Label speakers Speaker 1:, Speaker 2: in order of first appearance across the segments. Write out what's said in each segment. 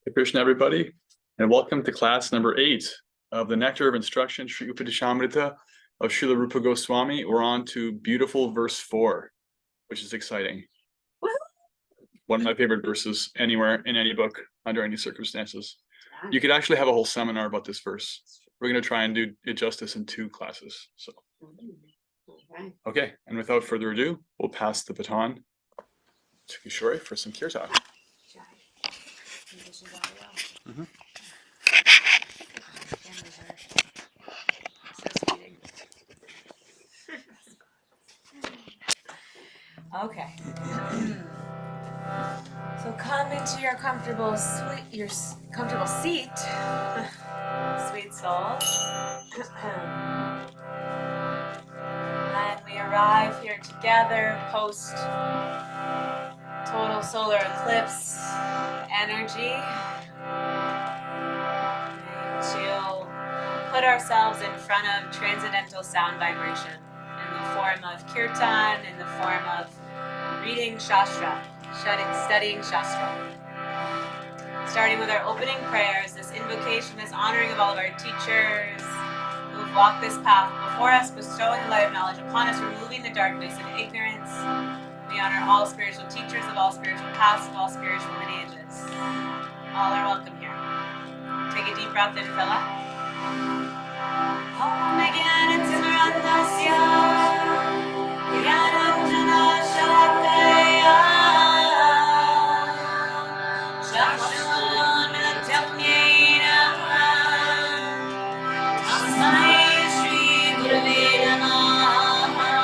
Speaker 1: Hare Krishna, everybody, and welcome to class number 8 of the Nectar of Instruction, Sri Upadeshamrita of Srila Rupa Goswami. We're on to beautiful verse 4, which is exciting. One of my favorite verses anywhere in any book, under any circumstances. You could actually have a whole seminar about this verse. We're going to try and do it justice in 2 classes. So, okay, and without further ado, we'll pass the baton to Kishore for some kirtan. Mm-hmm.
Speaker 2: Okay. So come into your comfortable seat, sweet soul. And we arrive here together post total solar eclipse energy. To put ourselves in front of transcendental sound vibration in the form of kirtan, in the form of reading Shastra, studying Shastra. Starting with our opening prayers, this invocation, this honoring of all of our teachers who have walked this path before us, bestowing the light of knowledge upon us, removing the darkness and ignorance. We honor all spiritual teachers of all spiritual paths, of all spiritual lineages. All are welcome here. Take a deep breath in, Phila. Om Jnana-Timirandasya Jnana-Shalakaya Chakshunmilitam-yena Tasmai Shri Gurave Namaha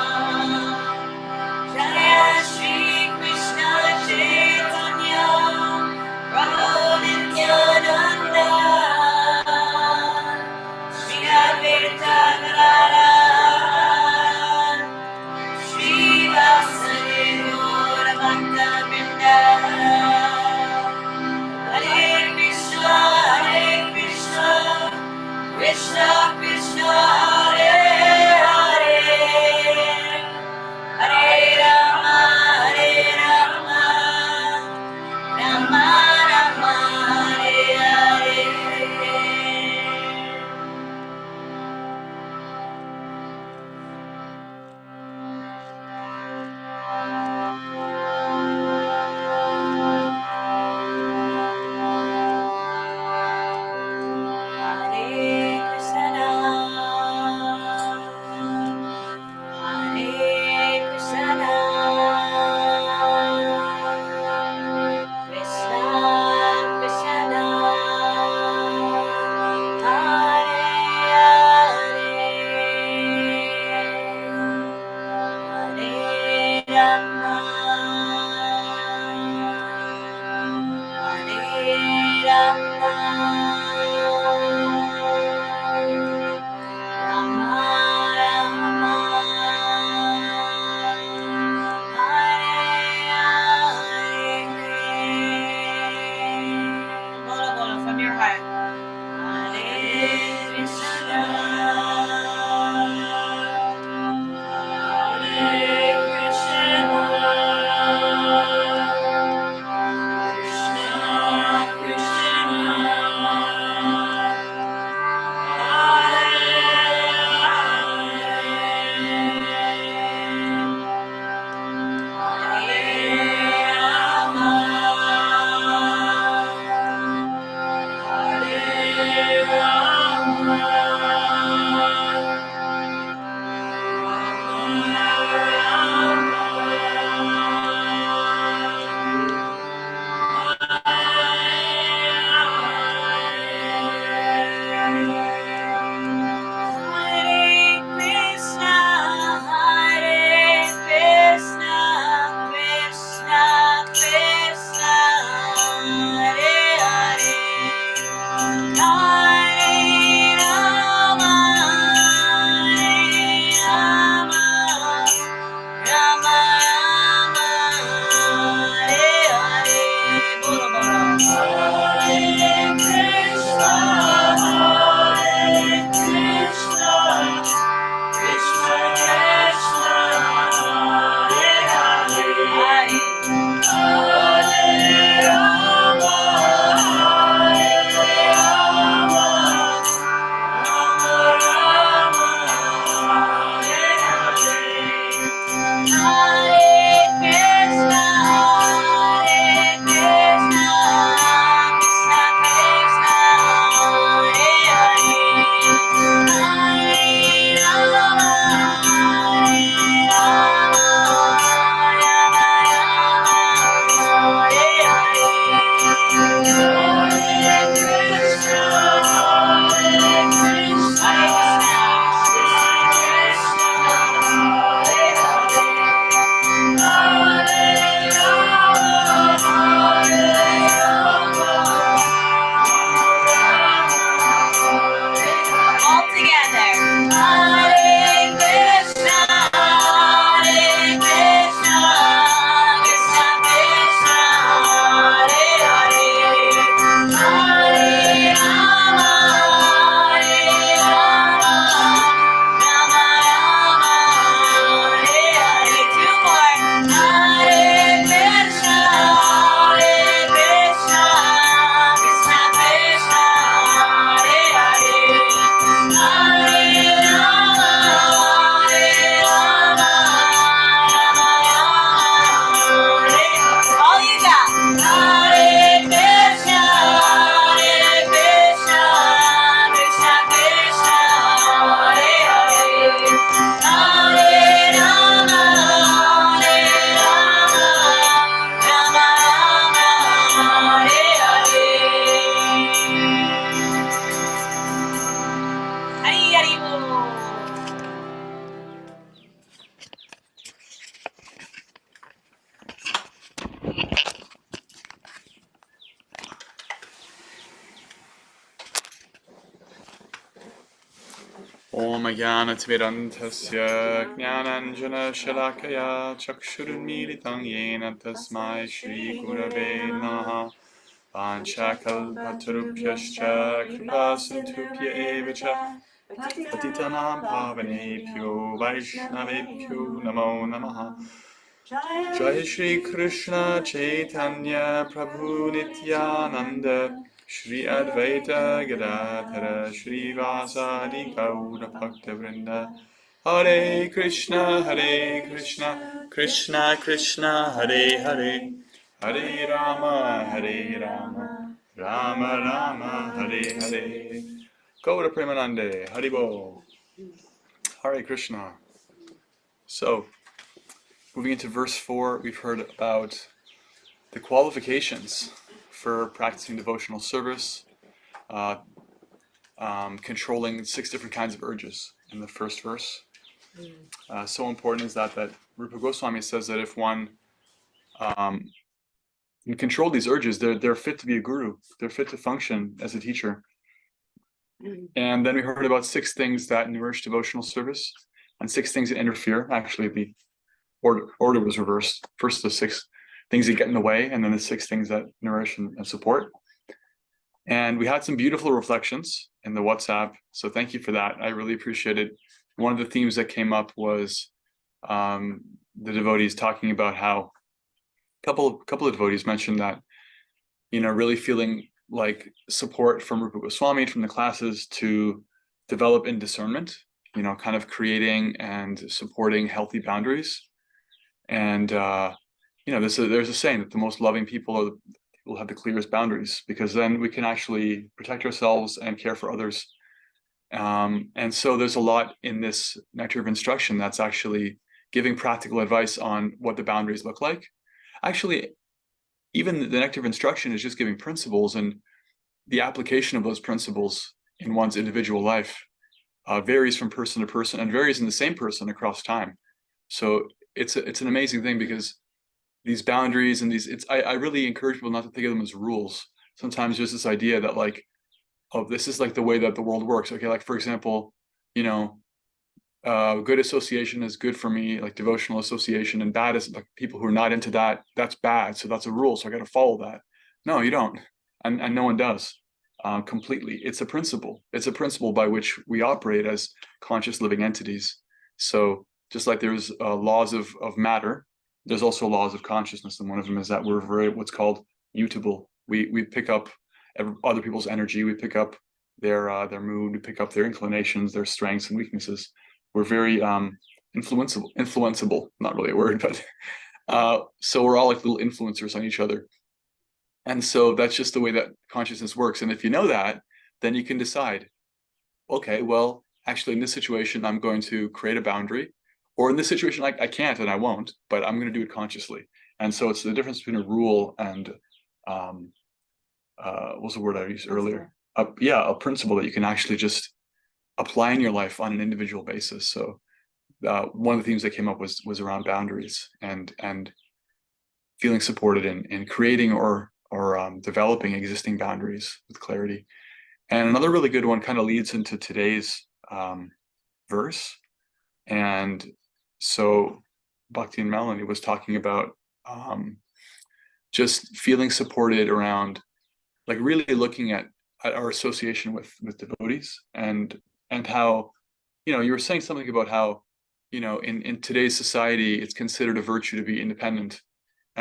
Speaker 2: Jaya Shri Krishna Chaitanya Prabhu Nityananda Shri
Speaker 1: Om Jnanatimirandhasya Jnananjana Shalakaya Chakshurunmilitam Yena Tasmai Shri Gurave Namaha Panchakalpatarubhyascha Kripasindhubhya Eva Cha Patitanam Pavanebhyo Vaishnavebhyo Namo Namaha Jai Shri Krishna Chaitanya Prabhu Nityananda Shri Advaita Gadadhara Shri Vasadi Gaura Bhakta Vrinda Hare Krishna Krishna Krishna Hare Hare Hare Rama Rama Rama Hare Hare Gaura Premanande Haribo Hare Krishna. So moving into verse 4, we've heard about the qualifications for practicing devotional service, controlling 6 different kinds of urges in the first verse. So important is that Rupa Goswami says that if one can control these urges, they're fit to be a guru, they're fit to function as a teacher. And then we heard about 6 things that nourish devotional service and 6 things that interfere. Actually, the order was reversed. First, the 6 things that get in the way, and then the 6 things that nourish and support. And we had some beautiful reflections in the WhatsApp, so thank you for that. I really appreciate it. One of the themes that came up was the devotees talking about how a couple of devotees mentioned that, really feeling like support from Rupa Goswami, from the classes, to develop in discernment, kind of creating and supporting healthy boundaries. And there's a saying that the most loving people are the people who have the clearest boundaries, because then we can actually protect ourselves and care for others. And so there's a lot in this Nectar of Instruction that's actually giving practical advice on what the boundaries look like. Actually, even the Nectar of Instruction is just giving principles, and the application of those principles in one's individual life varies from person to person and varies in the same person across time. So it's an amazing thing, because these boundaries and I really encourage people not to think of them as rules. Sometimes there's this idea that this is like the way that the world works. Okay, like for example, good association is good for me, like devotional association, and bad is like people who are not into that, that's bad. So that's a rule. So I got to follow that. No, you don't. And no one does completely. It's a principle. It's a principle by which we operate as conscious living entities. So just like there's laws of matter, there's also laws of consciousness. And one of them is that we're very, what's called mutable. We pick up other people's energy. We pick up their mood. We pick up their inclinations, their strengths and weaknesses. We're very influenceable, not really a word, but so we're all like little influencers on each other. And so that's just the way that consciousness works. And if you know that, then you can decide, okay, well, actually in this situation, I'm going to create a boundary, or in this situation, I can't and I won't, but I'm going to do it consciously. And so it's the difference between a rule and what was the word I used earlier? A principle that you can actually just apply in your life on an individual basis. So one of the themes that came up was around boundaries and feeling supported in creating or developing existing boundaries with clarity. And another really good one kind of leads into today's verse. And so Bhakti and Melanie was talking about just feeling supported around, like really looking at our association with devotees, and how, you were saying something about how, in today's society, it's considered a virtue to be independent,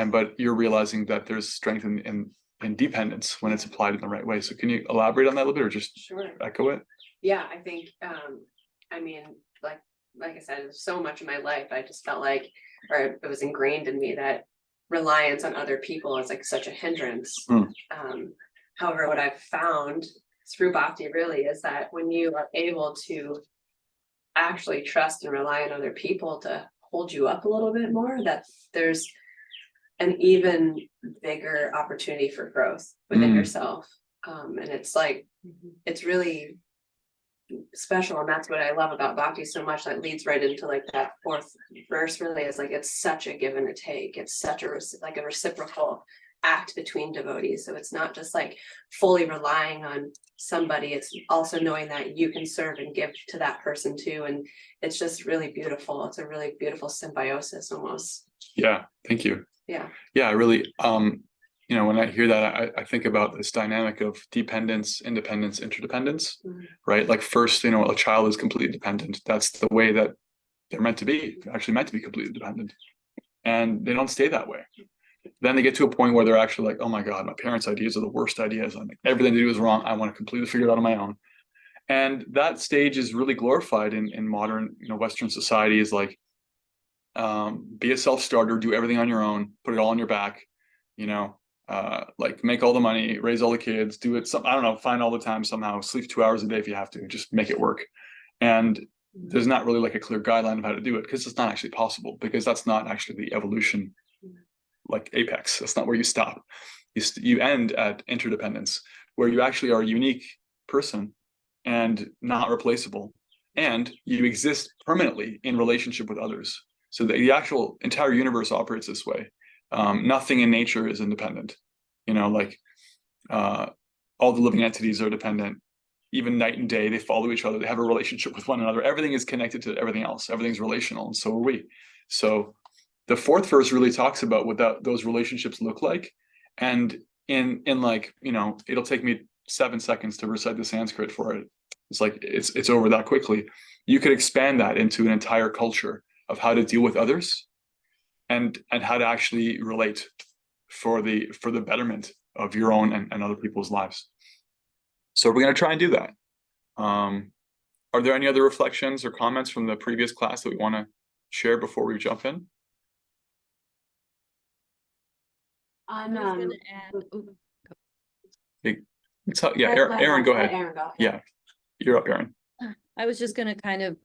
Speaker 1: but you're realizing that there's strength in dependence when it's applied in the right way. So can you elaborate on that a little bit, or just
Speaker 3: Sure.
Speaker 1: echo it?
Speaker 3: Yeah, I think, I mean, like I said, so much of my life, I just felt like, or it was ingrained in me that reliance on other people is like such a hindrance. However, what I've found through Bhakti really is that when you are able to actually trust and rely on other people to hold you up a little bit more, that there's an even bigger opportunity for growth within yourself. And it's like, it's really special. And that's what I love about Bhakti so much. That leads right into like that 4th verse, really is like, it's such a give and a take. It's such a reciprocal act between devotees. So it's not just like fully relying on somebody, it's also knowing that you can serve and give to that person too. And it's just really beautiful. It's a really beautiful symbiosis almost.
Speaker 1: Yeah, thank you.
Speaker 3: Yeah.
Speaker 1: Yeah, I really, you know, when I hear that, I think about this dynamic of dependence, independence, interdependence, right? Like first, you know, a child is completely dependent. That's the way that they're meant to be, actually meant to be completely dependent. And they don't stay that way. Then they get to a point where they're actually like, oh my God, my parents' ideas are the worst ideas. I'm like, everything they do is wrong. I want to completely figure it out on my own. And that stage is really glorified in modern, you know, Western society, is like, be a self-starter, do everything on your own, put it all on your back, you know, like make all the money, raise all the kids, do it. I don't know, find all the time somehow, sleep 2 hours a day if you have to, just make it work. And there's not really like a clear guideline of how to do it, because it's not actually possible, because that's not actually the evolution, like apex. That's not where you stop. You end at interdependence, where you actually are a unique person and not replaceable, and you exist permanently in relationship with others. So the actual entire universe operates this way. Nothing in nature is independent. You know, like all the living entities are dependent. Even night and day, they follow each other. They have a relationship with one another. Everything is connected to everything else. Everything's relational, and so are we. So the fourth verse really talks about what those relationships look like. And in like, you know, it'll take me 7 seconds to recite the Sanskrit for it. It's like it's over that quickly. You could expand that into an entire culture of how to deal with others, and how to actually relate for the betterment of your own and other people's lives. So we're going to try and do that. Are there any other reflections or comments from the previous class that we want to share before we jump in?
Speaker 2: I
Speaker 4: I was gonna add,
Speaker 1: Yeah, Aaron, go ahead.
Speaker 3: Aaron, go.
Speaker 1: Yeah, you're up, Aaron.
Speaker 4: I was just gonna kind of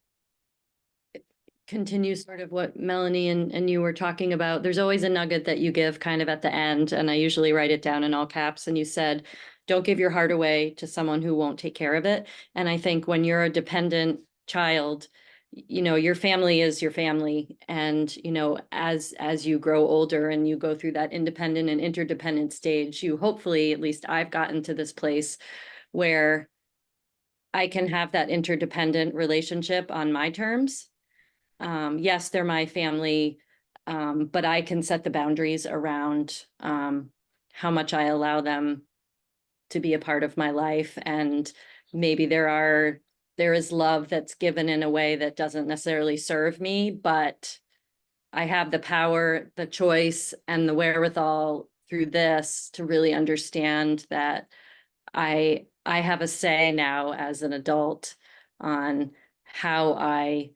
Speaker 4: continue sort of what Melanie and you were talking about. There's always a nugget that you give kind of at the end, and I usually write it down in all caps. And you said, don't give your heart away to someone who won't take care of it. And I think when you're a dependent child, you know, your family is your family. And, you know, as you grow older and you go through that independent and interdependent stage, you hopefully, at least I've gotten to this place where I can have that interdependent relationship on my terms. Yes, they're my family, but I can set the boundaries around how much I allow them to be a part of my life. And maybe there is love that's given in a way that doesn't necessarily serve me, but I have the power, the choice, and the wherewithal through this to really understand that I have a say now as an adult on how I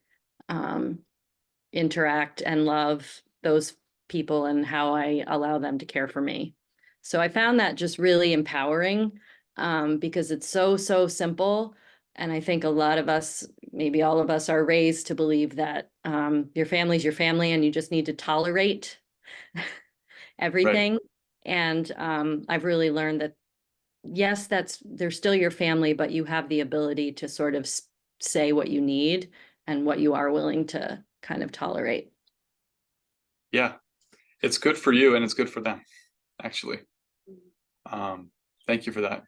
Speaker 4: interact and love those people and how I allow them to care for me. So I found that just really empowering, because it's so simple. And I think a lot of us, maybe all of us, are raised to believe that your family's your family and you just need to tolerate everything. Right. And I've really learned that, yes, they're still your family, but you have the ability to sort of say what you need and what you are willing to kind of tolerate.
Speaker 1: Yeah, it's good for you and it's good for them, actually. Thank you for that.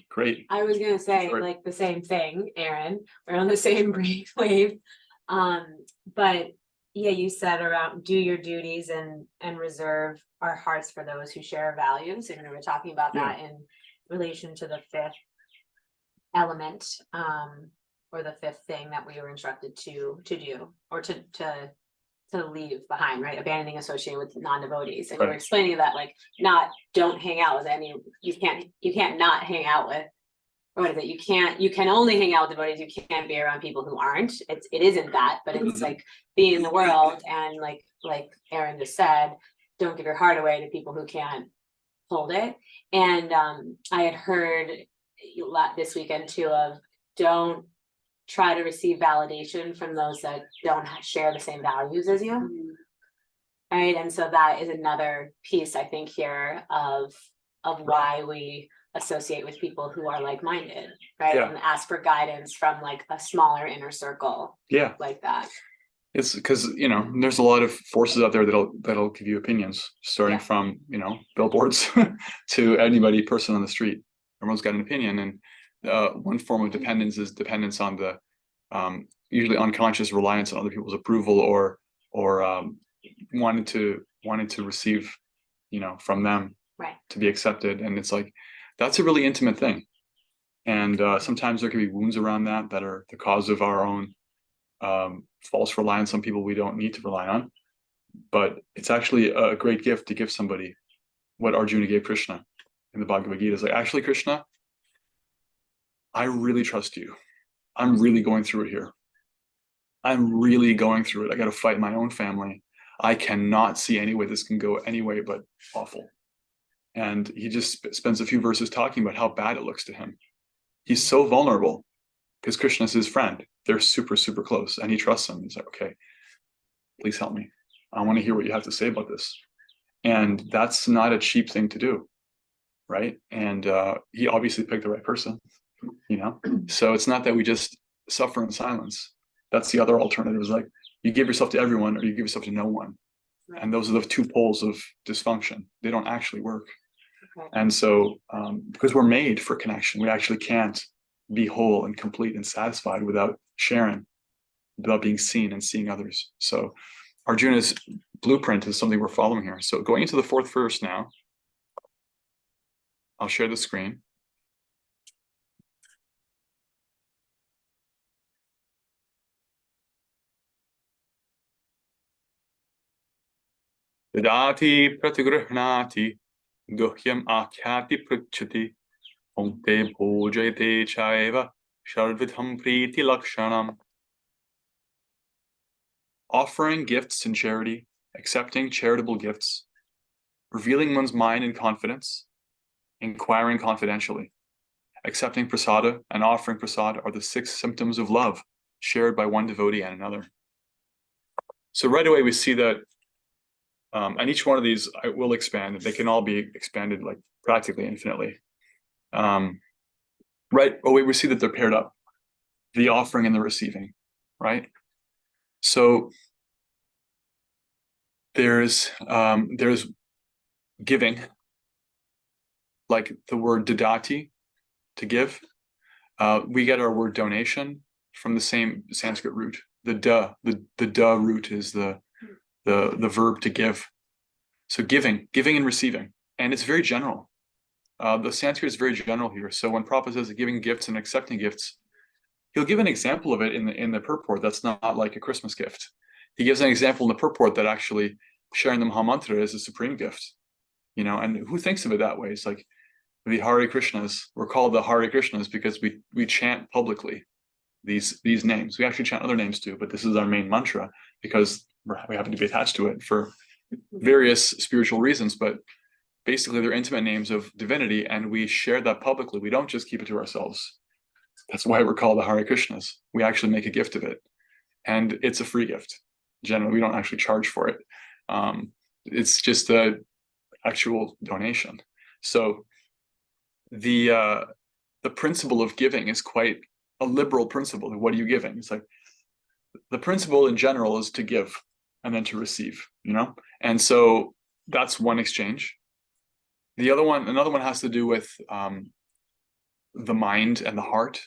Speaker 1: Great.
Speaker 2: I was gonna say
Speaker 1: Sorry.
Speaker 2: like the same thing, Aaron. We're on the same wave. But yeah, you said around do your duties and reserve our hearts for those who share our values. And we were talking about that in relation to the fifth element, or the fifth thing that we were instructed to do or to leave behind, right? Abandoning associating with non-devotees. And
Speaker 1: Right.
Speaker 2: you were explaining that like don't hang out with any, you can't not hang out with, or what is it? You can only hang out with devotees, you can't be around people who aren't. It isn't that, but it's like being in the world and like Aaron just said, don't give your heart away to people who can't hold it. And I had heard this weekend too of don't try to receive validation from those that don't share the same values as you. Right. And so that is another piece, I think, here of why we associate with people who are like-minded, right?
Speaker 1: Yeah.
Speaker 2: And ask for guidance from like a smaller inner circle.
Speaker 1: Yeah.
Speaker 2: Like that.
Speaker 1: It's because, there's a lot of forces out there that'll give you opinions, starting
Speaker 3: Yeah.
Speaker 1: from, billboards to anybody, person on the street. Everyone's got an opinion, and one form of dependence is dependence on the usually unconscious reliance on other people's approval, or wanted to receive, from them,
Speaker 2: Right.
Speaker 1: to be accepted. And it's like, that's a really intimate thing. And sometimes there can be wounds around that are the cause of our own false reliance on people we don't need to rely on. But it's actually a great gift to give somebody what Arjuna gave Krishna in the Bhagavad Gita. Is like, actually, Krishna, I really trust you. I'm really going through it here. I'm really going through it. I got to fight my own family. I cannot see any way this can go any way but awful. And he just spends a few verses talking about how bad it looks to him. He's so vulnerable because Krishna's his friend. They're super, super close, and he trusts him. He's like, okay, please help me. I want to hear what you have to say about this. And that's not a cheap thing to do, right? And he obviously picked the right person, So it's not that we just suffer in silence. That's the other alternative, is like, you give yourself to everyone or you give yourself to no one.
Speaker 3: Right.
Speaker 1: And those are the two poles of dysfunction. They don't actually work.
Speaker 3: Okay.
Speaker 1: And so because we're made for connection, we actually can't be whole and complete and satisfied without sharing, without being seen and seeing others. So Arjuna's blueprint is something we're following here. So going into the fourth verse now, I'll share the screen. Dadati pratigruhnati guhyam akhyati pruchati Punkte bhojayate chaiva sharvidham priti lakshanam. Offering gifts in charity, accepting charitable gifts, revealing one's mind in confidence, inquiring confidentially, accepting prasada and offering prasad are the 6 symptoms of love shared by one devotee and another. So right away we see that, and each one of these I will expand. They can all be expanded like practically infinitely. Right away we see that they're paired up, the offering and the receiving, right? So there's giving, like the word dadati, to give. We get our word donation from the same Sanskrit root. The da root is the verb to give. So giving and receiving, and it's very general. The Sanskrit is very general here. So when Prabhupada says giving gifts and accepting gifts, he'll give an example of it in the purport. That's not like a Christmas gift. He gives an example in the purport that actually sharing the Mahamantra is a supreme gift, and who thinks of it that way? It's like the Hare Krishnas. We're called the Hare Krishnas because we chant publicly these names. We actually chant other names too, but this is our main mantra because we happen to be attached to it for various spiritual reasons. But basically, they're intimate names of divinity, and we share that publicly. We don't just keep it to ourselves. That's why we're called the Hare Krishnas. We actually make a gift of it, and it's a free gift. Generally, we don't actually charge for it. It's just a actual donation. So the principle of giving is quite a liberal principle. What are you giving? It's like the principle in general is to give and then to receive, and so that's one exchange. Another one has to do with the mind and the heart.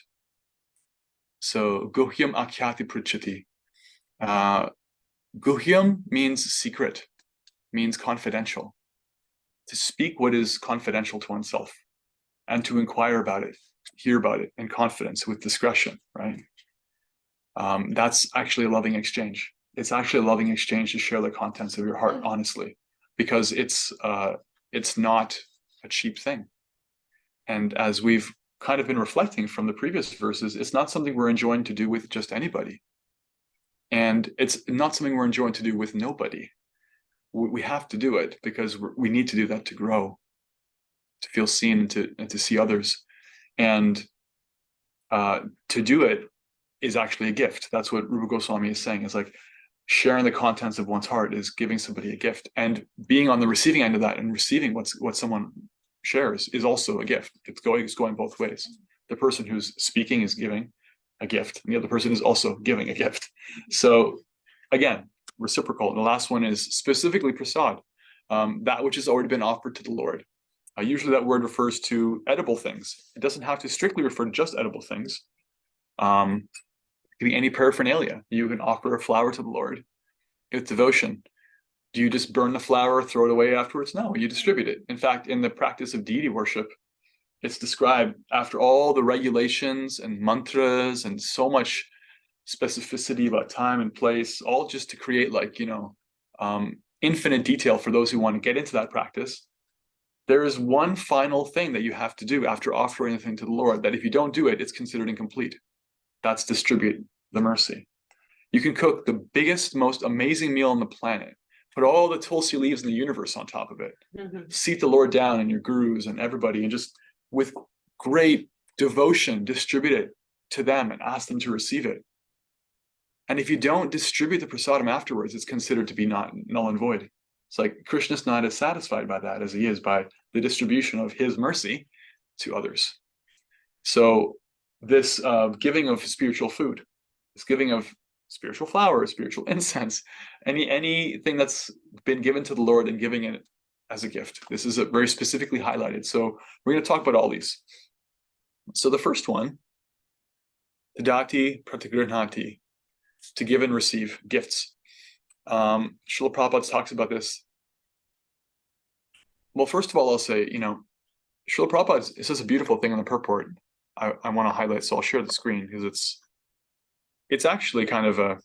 Speaker 1: So guhyam akhyati pruchati. Guhyam means secret, means confidential. To speak what is confidential to oneself and to inquire about it, hear about it in confidence with discretion, right? That's actually a loving exchange. It's actually a loving exchange to share the contents of your heart honestly, because it's not a cheap thing. And as we've kind of been reflecting from the previous verses, it's not something we're enjoying to do with just anybody. And it's not something we're enjoying to do with nobody. We have to do it because we need to do that to grow, to feel seen and to see others. And to do it is actually a gift. That's what Rupa Goswami is saying. It's like sharing the contents of one's heart is giving somebody a gift, and being on the receiving end of that and receiving what someone shares is also a gift. It's going both ways. The person who's speaking is giving a gift, and the other person is also giving a gift. So again, reciprocal. And the last one is specifically prasad, that which has already been offered to the Lord. Usually that word refers to edible things. It doesn't have to strictly refer to just edible things. It could be any paraphernalia. You can offer a flower to the Lord with devotion. Do you just burn the flower, throw it away afterwards? No, you distribute it. In fact, in the practice of deity worship, it's described after all the regulations and mantras and so much specificity about time and place, all just to create like, infinite detail for those who want to get into that practice. There is one final thing that you have to do after offering anything to the Lord, that if you don't do it, it's considered incomplete. That's distribute the mercy. You can cook the biggest, most amazing meal on the planet, put all the tulsi leaves in the universe on top of it, seat the Lord down and your gurus and everybody, and just with great devotion, distribute it to them and ask them to receive it. And if you don't distribute the prasadam afterwards, it's considered to be not null and void. It's like Krishna's not as satisfied by that as he is by the distribution of his mercy to others. So this giving of spiritual food, this giving of spiritual flowers, spiritual incense, anything that's been given to the Lord and giving it as a gift. This is very specifically highlighted. So we're going to talk about all these. So the first one, Dati Pratigrihnati, to give and receive gifts. Srila Prabhupada talks about this. Well, first of all, I'll say, Srila Prabhupada, it says a beautiful thing on the purport. I want to highlight, so I'll share the screen because it's actually kind of a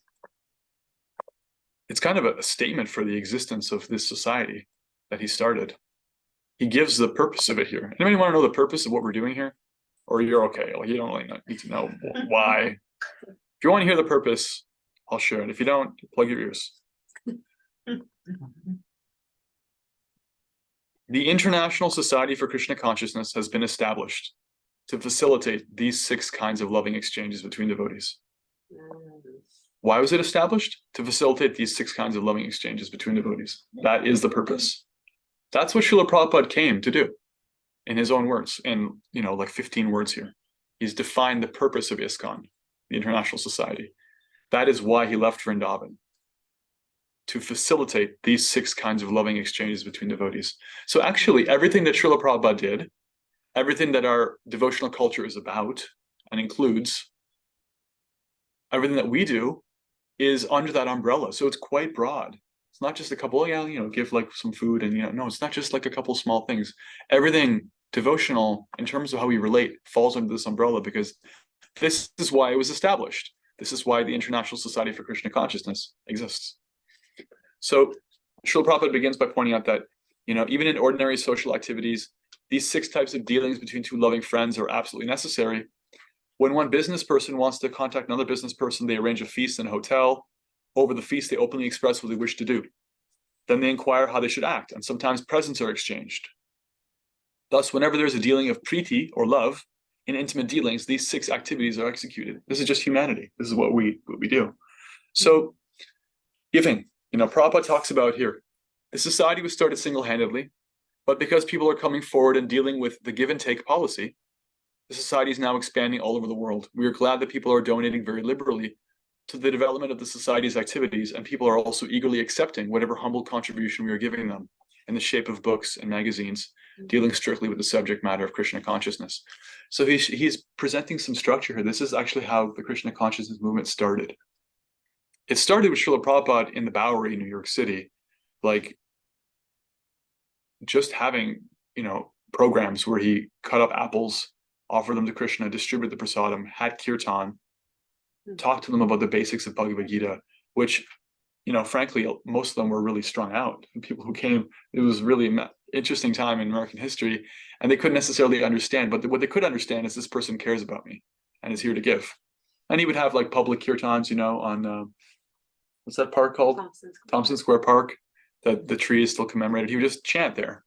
Speaker 1: statement for the existence of this society that he started. He gives the purpose of it here. Anybody want to know the purpose of what we're doing here? Or you're okay, like you don't really need to know why. If you want to hear the purpose, I'll share it. If you don't, plug your ears. The International Society for Krishna Consciousness has been established to facilitate these 6 kinds of loving exchanges between devotees. Why was it established? To facilitate these 6 kinds of loving exchanges between devotees. That is the purpose. That's what Srila Prabhupada came to do, in his own words, in like 15 words here. He's defined the purpose of ISKCON, the International Society. That is why he left Vrindavan, to facilitate these 6 kinds of loving exchanges between devotees. So actually, everything that Srila Prabhupada did, everything that our devotional culture is about and includes, everything that we do is under that umbrella. So it's quite broad. It's not just a couple, give like some food and, no, it's not just like a couple small things. Everything devotional in terms of how we relate falls under this umbrella, because this is why it was established. This is why the International Society for Krishna Consciousness exists. So Srila Prabhupada begins by pointing out that, even in ordinary social activities, these 6 types of dealings between 2 loving friends are absolutely necessary. When one business person wants to contact another business person, they arrange a feast in a hotel. Over the feast, they openly express what they wish to do. Then they inquire how they should act, and sometimes presents are exchanged. Thus, whenever there's a dealing of priti, or love, in intimate dealings, these 6 activities are executed. This is just humanity. This is what we do. So, giving. Prabhupada talks about here, the society was started single-handedly, but because people are coming forward and dealing with the give and take policy, the society is now expanding all over the world. We are glad that people are donating very liberally to the development of the society's activities, and people are also eagerly accepting whatever humble contribution we are giving them in the shape of books and magazines dealing strictly with the subject matter of Krishna consciousness. So he's presenting some structure here. This is actually how the Krishna consciousness movement started. It started with Srila Prabhupada in the Bowery, New York City, like just having, programs where he cut up apples, offered them to Krishna, distributed the prasadam, had kirtan, talked to them about the basics of Bhagavad Gita, which, frankly, most of them were really strung out. And people who came, it was really an interesting time in American history, and they couldn't necessarily understand, but what they could understand is this person cares about me and is here to give. And he would have like public kirtans, on, what's that park called? Thompson Square Park, that the tree is still commemorated. He would just chant there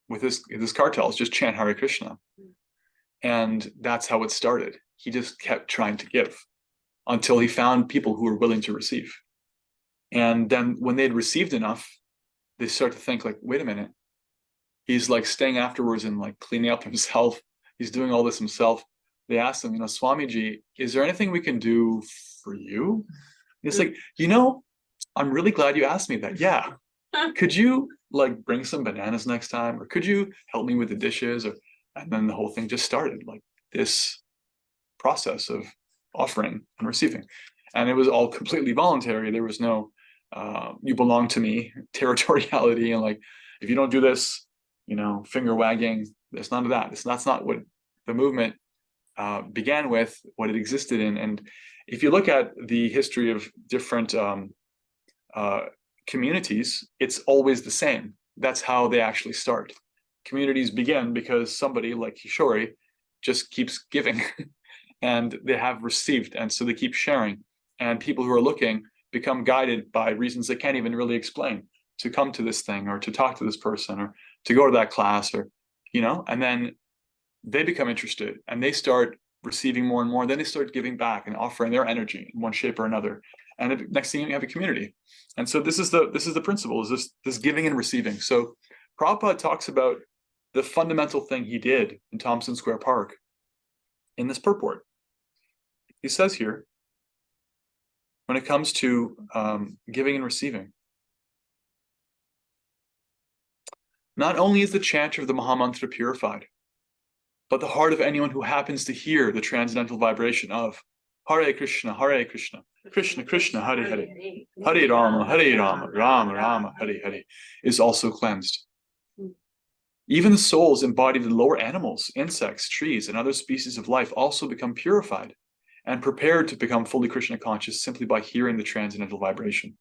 Speaker 1: with his cartels, just chant Hare Krishna. And that's how it started. He just kept trying to give until he found people who were willing to receive. And then when they'd received enough, they start to think like, wait a minute, he's like staying afterwards and like cleaning up himself. He's doing all this himself. They asked him, Swamiji, is there anything we can do for you? And it's like, I'm really glad you asked me that. Yeah. Could you like bring some bananas next time? Or could you help me with the dishes? And then the whole thing just started, like this process of offering and receiving. And it was all completely voluntary. There was no you belong to me territoriality and like, if you don't do this, finger wagging. There's none of that. That's not what the movement began with, what it existed in. And if you look at the history of different communities, it's always the same. That's how they actually start. Communities begin because somebody like Kishori just keeps giving and they have received, and so they keep sharing. And people who are looking become guided by reasons they can't even really explain to come to this thing or to talk to this person or to go to that class, or and then they become interested and they start receiving more and more. Then they start giving back and offering their energy in one shape or another. And next thing you have a community. And so this is the principle, is this giving and receiving. So Prabhupada talks about the fundamental thing he did in Thompson Square Park in this purport. He says here, when it comes to giving and receiving, not only is the chanter of the Mahamantra purified, but the heart of anyone who happens to hear the transcendental vibration of Hare Krishna, Krishna Krishna, Hare Hare, Hare Rama, Rama Rama, Hare Hare, is also cleansed. Even the souls embodied in lower animals, insects, trees, and other species of life also become purified and prepared to become fully Krishna conscious simply by hearing the transcendental vibration.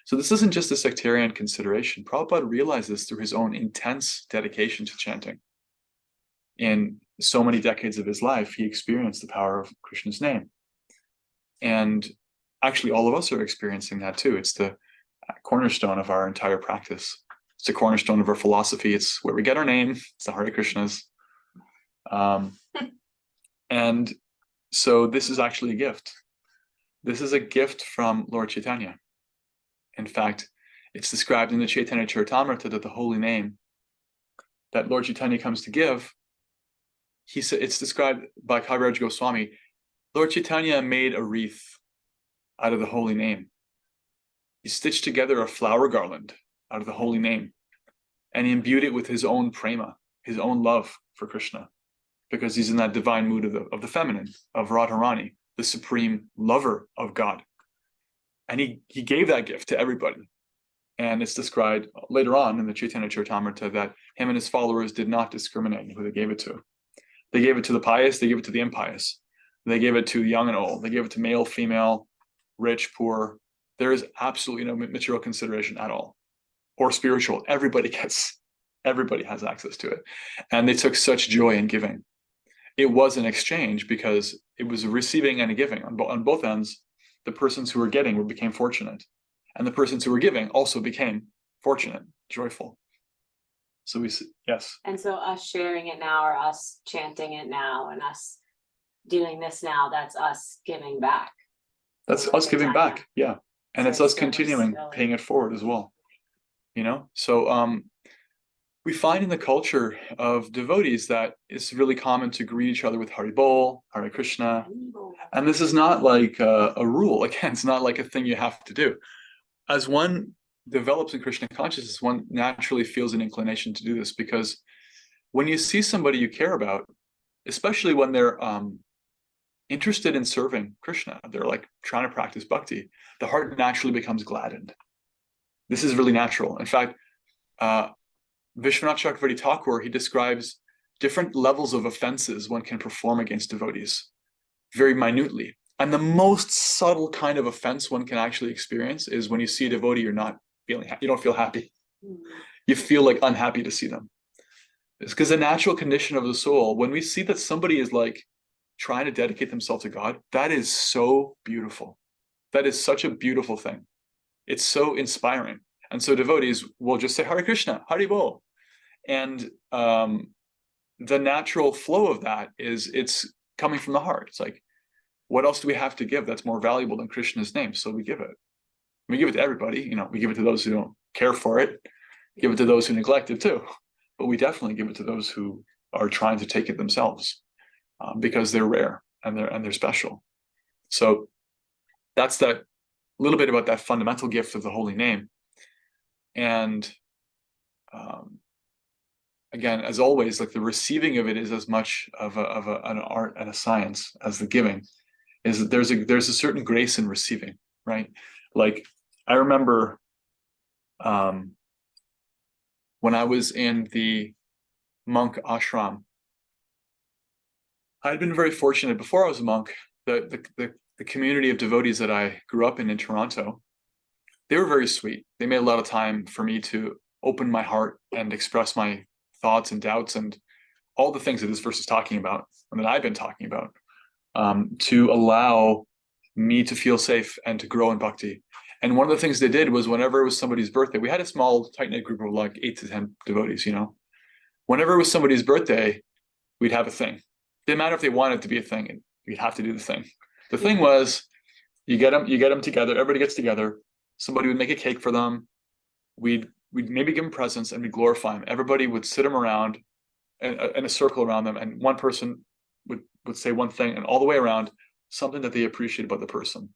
Speaker 1: So this isn't just a sectarian consideration. Prabhupada realized this through his own intense dedication to chanting. In so many decades of his life, he experienced the power of Krishna's name. And actually, all of us are experiencing that too. It's the cornerstone of our entire practice. It's the cornerstone of our philosophy. It's where we get our name. It's the Hare Krishnas. And so this is actually a gift. This is a gift from Lord Chaitanya. In fact, it's described in the Chaitanya Charitamrita that the holy name that Lord Chaitanya comes to give, it's described by Kaviraj Goswami. Lord Chaitanya made a wreath out of the holy name. He stitched together a flower garland out of the holy name, and he imbued it with his own prema, his own love for Krishna, because he's in that divine mood of the feminine, of Radharani, the supreme lover of God. And he gave that gift to everybody. And it's described later on in the Chaitanya Charitamrita that him and his followers did not discriminate who they gave it to. They gave it to the pious, they gave it to the impious. They gave it to young and old. They gave it to male, female, rich, poor. There is absolutely no material consideration at all, or spiritual. Everybody has access to it. And they took such joy in giving. It was an exchange because it was a receiving and a giving. On both ends, the persons who were getting became fortunate. And the persons who were giving also became fortunate, joyful. So we see, yes.
Speaker 2: And so us sharing it now, or us chanting it now, and us doing this now, that's us giving back.
Speaker 1: That's us giving back, yeah. And so it's us continuing, paying it forward as well. So we find in the culture of devotees that it's really common to greet each other with Hari Bol, Hare Krishna. And this is not like a rule. Again, it's not like a thing you have to do. As one develops in Krishna consciousness, one naturally feels an inclination to do this, because when you see somebody you care about, especially when they're interested in serving Krishna, they're like trying to practice bhakti, the heart naturally becomes gladdened. This is really natural. In fact, Vishwanath Chakravarti Thakur, he describes different levels of offenses one can perform against devotees very minutely. And the most subtle kind of offense one can actually experience is when you see a devotee, you don't feel happy. You feel like unhappy to see them. It's because the natural condition of the soul, when we see that somebody is like trying to dedicate themselves to God, that is so beautiful. That is such a beautiful thing. It's so inspiring. And so devotees will just say, Hare Krishna, Hari Bol. And the natural flow of that is it's coming from the heart. It's like, what else do we have to give that's more valuable than Krishna's name? So we give it. We give it to everybody. We give it to those who don't care for it. Give it to those who neglect it too. But we definitely give it to those who are trying to take it themselves, because they're rare and they're special. So that's that little bit about that fundamental gift of the holy name. And again, as always, like the receiving of it is as much of an art and a science as the giving. Is that there's a certain grace in receiving, right? Like I remember when I was in the monk ashram, I'd been very fortunate before I was a monk. The community of devotees that I grew up in Toronto, they were very sweet. They made a lot of time for me to open my heart and express my thoughts and doubts and all the things that this verse is talking about and that I've been talking about, to allow me to feel safe and to grow in bhakti. And one of the things they did was whenever it was somebody's birthday, we had a small, tight-knit group of like 8 to 10 devotees, you know. Whenever it was somebody's birthday, we'd have a thing. Didn't matter if they wanted to be a thing, we'd have to do the thing. The thing was, you get them together, everybody gets together, somebody would make a cake for them, we'd maybe give them presents and we'd glorify them. Everybody would sit them around in a circle around them, and one person would say one thing, and all the way around, something that they appreciate about the person.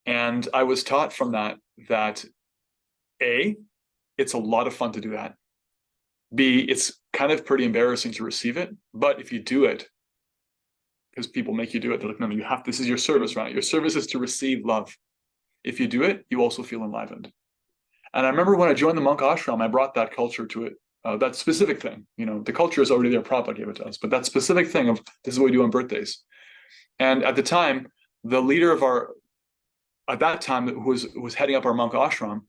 Speaker 1: And I was taught from that A, it's a lot of fun to do that. B, it's kind of pretty embarrassing to receive it, but if you do it, because people make you do it, they're like, no, you have, this is your service, right? Your service is to receive love. If you do it, you also feel enlivened. And I remember when I joined the monk ashram, I brought that culture to it, that specific thing. You know, the culture is already there, Prabhupada gave it to us, but that specific thing of this is what we do on birthdays. And at the time, the leader of at that time, who was heading up our monk ashram,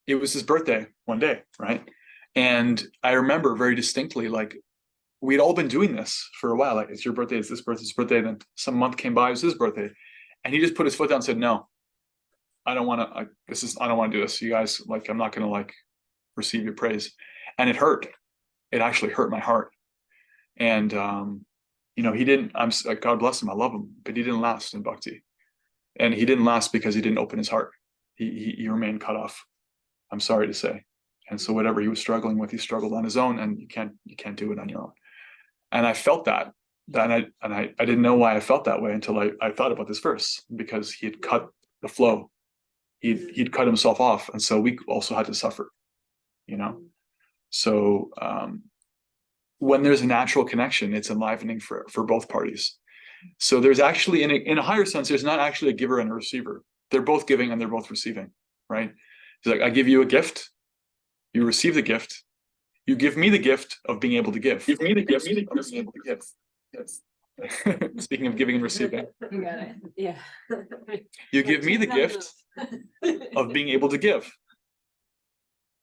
Speaker 1: it was his birthday one day, right? And I remember very distinctly, like, we'd all been doing this for a while. Like, it's your birthday, it's this birthday, it's his birthday. Then some month came by, it was his birthday. And he just put his foot down and said, no, I don't want to, I don't want to do this. You guys, like, I'm not going to like receive your praise. And it hurt. It actually hurt my heart. And, you know, he didn't, God bless him, I love him, but he didn't last in bhakti. And he didn't last because he didn't open his heart. He remained cut off, I'm sorry to say. And so whatever he was struggling with, he struggled on his own, and you can't do it on your own. And I felt that I didn't know why I felt that way until I thought about this verse, because he had cut the flow. He'd cut himself off. And so we also had to suffer, you know? So when there's a natural connection, it's enlivening for both parties. So there's actually, in a higher sense, there's not actually a giver and a receiver. They're both giving and they're both receiving, right? It's like, I give you a gift, you receive the gift, you give me the gift of being able to give. Give me the gift of being able to give. Yes. Speaking of giving and receiving.
Speaker 2: You got it. Yeah.
Speaker 1: You give me the gift of being able to give.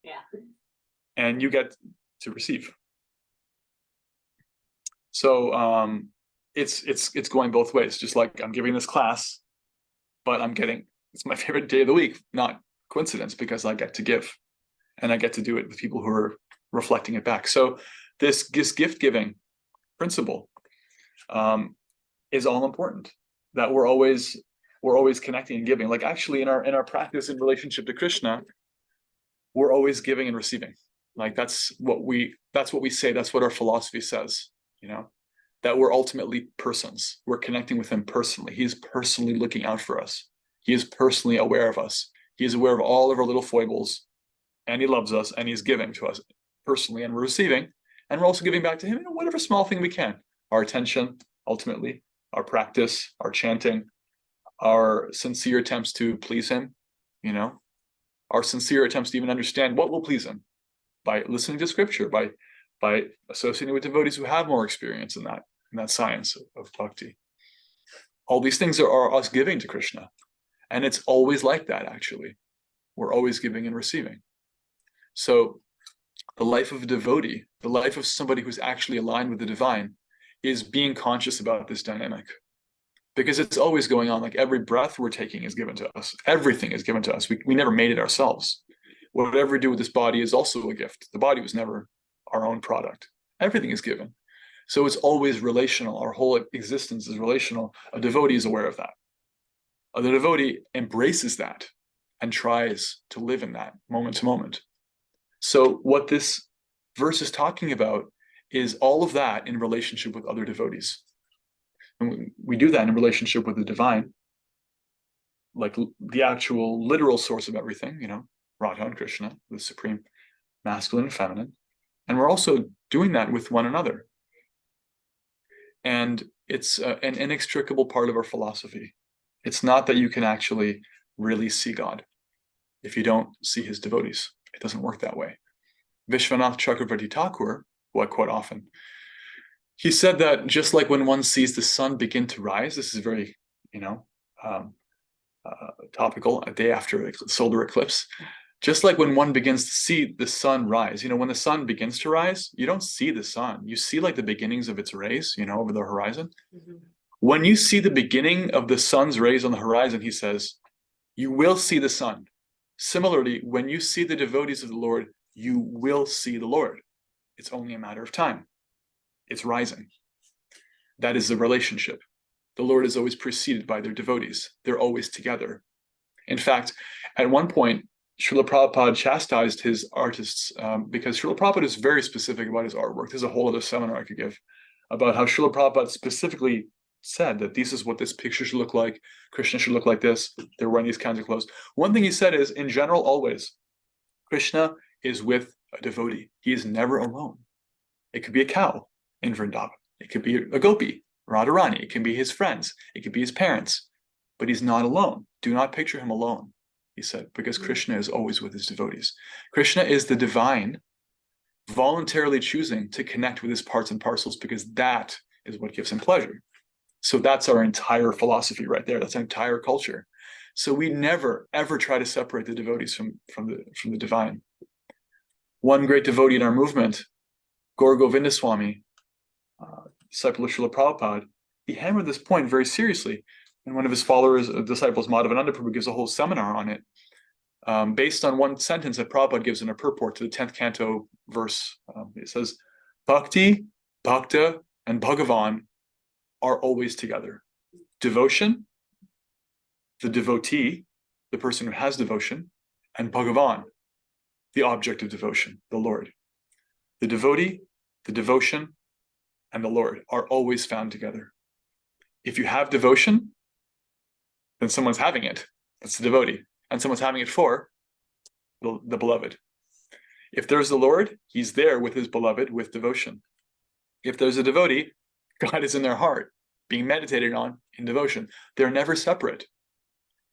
Speaker 2: Yeah.
Speaker 1: And you get to receive. So it's going both ways. Just like I'm giving this class, but it's my favorite day of the week, not coincidence, because I get to give, and I get to do it with people who are reflecting it back. So this gift giving principle is all important, that we're always connecting and giving. Like, actually in our practice in relationship to Krishna, we're always giving and receiving. Like, that's what we say, that's what our philosophy says, you know, that we're ultimately persons. We're connecting with him personally. He's personally looking out for us. He is personally aware of us. He is aware of all of our little foibles, and he loves us, and he's giving to us personally, and we're receiving, and we're also giving back to him, you know, whatever small thing we can. Our attention, ultimately, our practice, our chanting, our sincere attempts to please him, you know, our sincere attempts to even understand what will please him by listening to scripture, by associating with devotees who have more experience in that science of bhakti. All these things are us giving to Krishna. And it's always like that, actually. We're always giving and receiving. So the life of a devotee, the life of somebody who's actually aligned with the divine, is being conscious about this dynamic. Because it's always going on. Like, every breath we're taking is given to us. Everything is given to us. We never made it ourselves. Whatever we do with this body is also a gift. The body was never our own product. Everything is given. So it's always relational. Our whole existence is relational. A devotee is aware of that. The devotee embraces that and tries to live in that moment to moment. So what this verse is talking about is all of that in relationship with other devotees. And we do that in relationship with the divine. like the actual literal source of everything, Radha and Krishna, the supreme masculine and feminine. And we're also doing that with one another. And it's an inextricable part of our philosophy. It's not that you can actually really see God if you don't see his devotees. It doesn't work that way. Vishwanath Chakravarti Thakur, who I quote often, he said that just like when one sees the sun begin to rise, this is very, topical, a day after a solar eclipse, just like when one begins to see the sun rise, when the sun begins to rise, you don't see the sun. You see like the beginnings of its rays, over the horizon.
Speaker 3: Mhm.
Speaker 1: When you see the beginning of the sun's rays on the horizon, he says, you will see the sun. Similarly, when you see the devotees of the Lord, you will see the Lord. It's only a matter of time. It's rising. That is the relationship. The Lord is always preceded by their devotees. They're always together. In fact, at one point, Srila Prabhupada chastised his artists because Srila Prabhupada is very specific about his artwork. There's a whole other seminar I could give about how Srila Prabhupada specifically said that this is what this picture should look like. Krishna should look like this. They're wearing these kinds of clothes. One thing he said is, in general, always, Krishna is with a devotee. He is never alone. It could be a cow in Vrindavan. It could be a gopi, Radharani. It can be his friends. It could be his parents. But he's not alone. Do not picture him alone, he said, because Krishna is always with his devotees. Krishna is the divine voluntarily choosing to connect with his parts and parcels because that is what gives him pleasure. So that's our entire philosophy right there. That's our entire culture. So we never, ever try to separate the devotees from the divine. One great devotee in our movement, Gaur Govinda Swami, disciple of Srila Prabhupada, he hammered this point very seriously. And one of his followers, disciples, Madhavananda Prabhu, gives a whole seminar on it, based on one sentence that Prabhupada gives in a purport to the 10th canto verse. It says, Bhakti, Bhakta, and Bhagavan are always together. Devotion, the devotee, the person who has devotion, and Bhagavan, the object of devotion, the Lord. The devotee, the devotion, and the Lord are always found together. If you have devotion, then someone's having it. That's the devotee. And someone's having it for the beloved. If there's the Lord, he's there with his beloved with devotion. If there's a devotee, God is in their heart, being meditated on in devotion. They're never separate.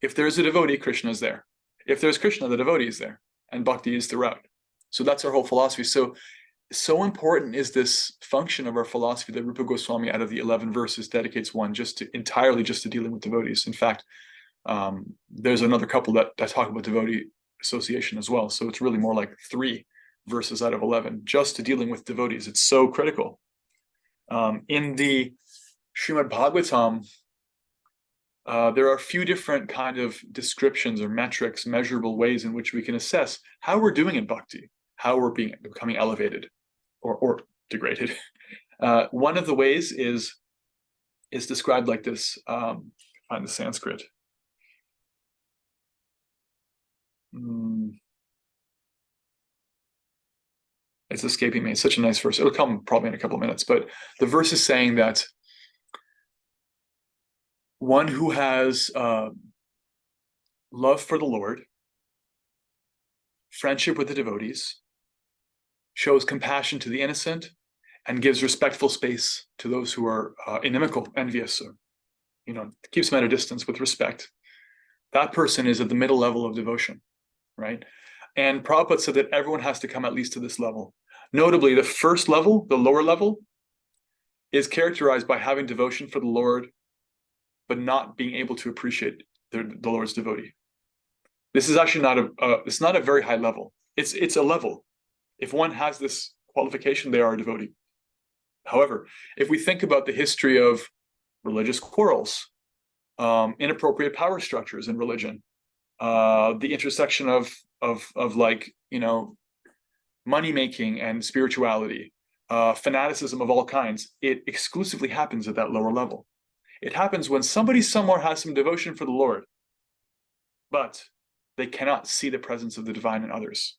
Speaker 1: If there's a devotee, Krishna is there. If there's Krishna, the devotee is there. And bhakti is throughout. So that's our whole philosophy. So important is this function of our philosophy that Rupa Goswami, out of the 11 verses, dedicates one entirely to dealing with devotees. In fact, there's another couple that talk about devotee association as well. So it's really more like 3 verses out of 11 just to dealing with devotees. It's so critical. In the Srimad Bhagavatam, there are a few different kind of descriptions or metrics, measurable ways in which we can assess how we're doing in bhakti, how we're becoming elevated or degraded. One of the ways is described like this. Find the Sanskrit. It's escaping me. It's such a nice verse. It'll come probably in a couple of minutes, but the verse is saying that one who has love for the Lord, friendship with the devotees, shows compassion to the innocent, and gives respectful space to those who are inimical, envious, or keeps them at a distance with respect. That person is at the middle level of devotion, right? And Prabhupada said that everyone has to come at least to this level. Notably, the first level, the lower level, is characterized by having devotion for the Lord, but not being able to appreciate the Lord's devotee. This is actually it's not a very high level. It's a level. If one has this qualification, they are a devotee. However, if we think about the history of religious quarrels, inappropriate power structures in religion, the intersection of like, money making and spirituality, fanaticism of all kinds, it exclusively happens at that lower level. It happens when somebody somewhere has some devotion for the Lord, but they cannot see the presence of the divine in others.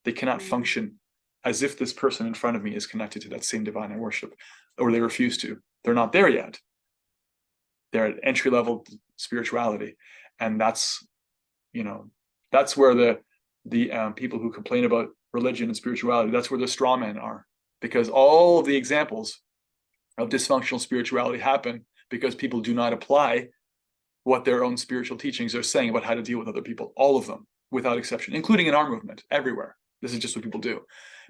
Speaker 1: They cannot function as if this person in front of me is connected to that same divine I worship, or they refuse to. They're not there yet. They're at entry-level spirituality. And that's, that's where the people who complain about religion and spirituality, that's where the straw men are, because all of the examples of dysfunctional spirituality happen because people do not apply what their own spiritual teachings are saying about how to deal with other people. All of them, without exception, including in our movement, everywhere. This is just what people do.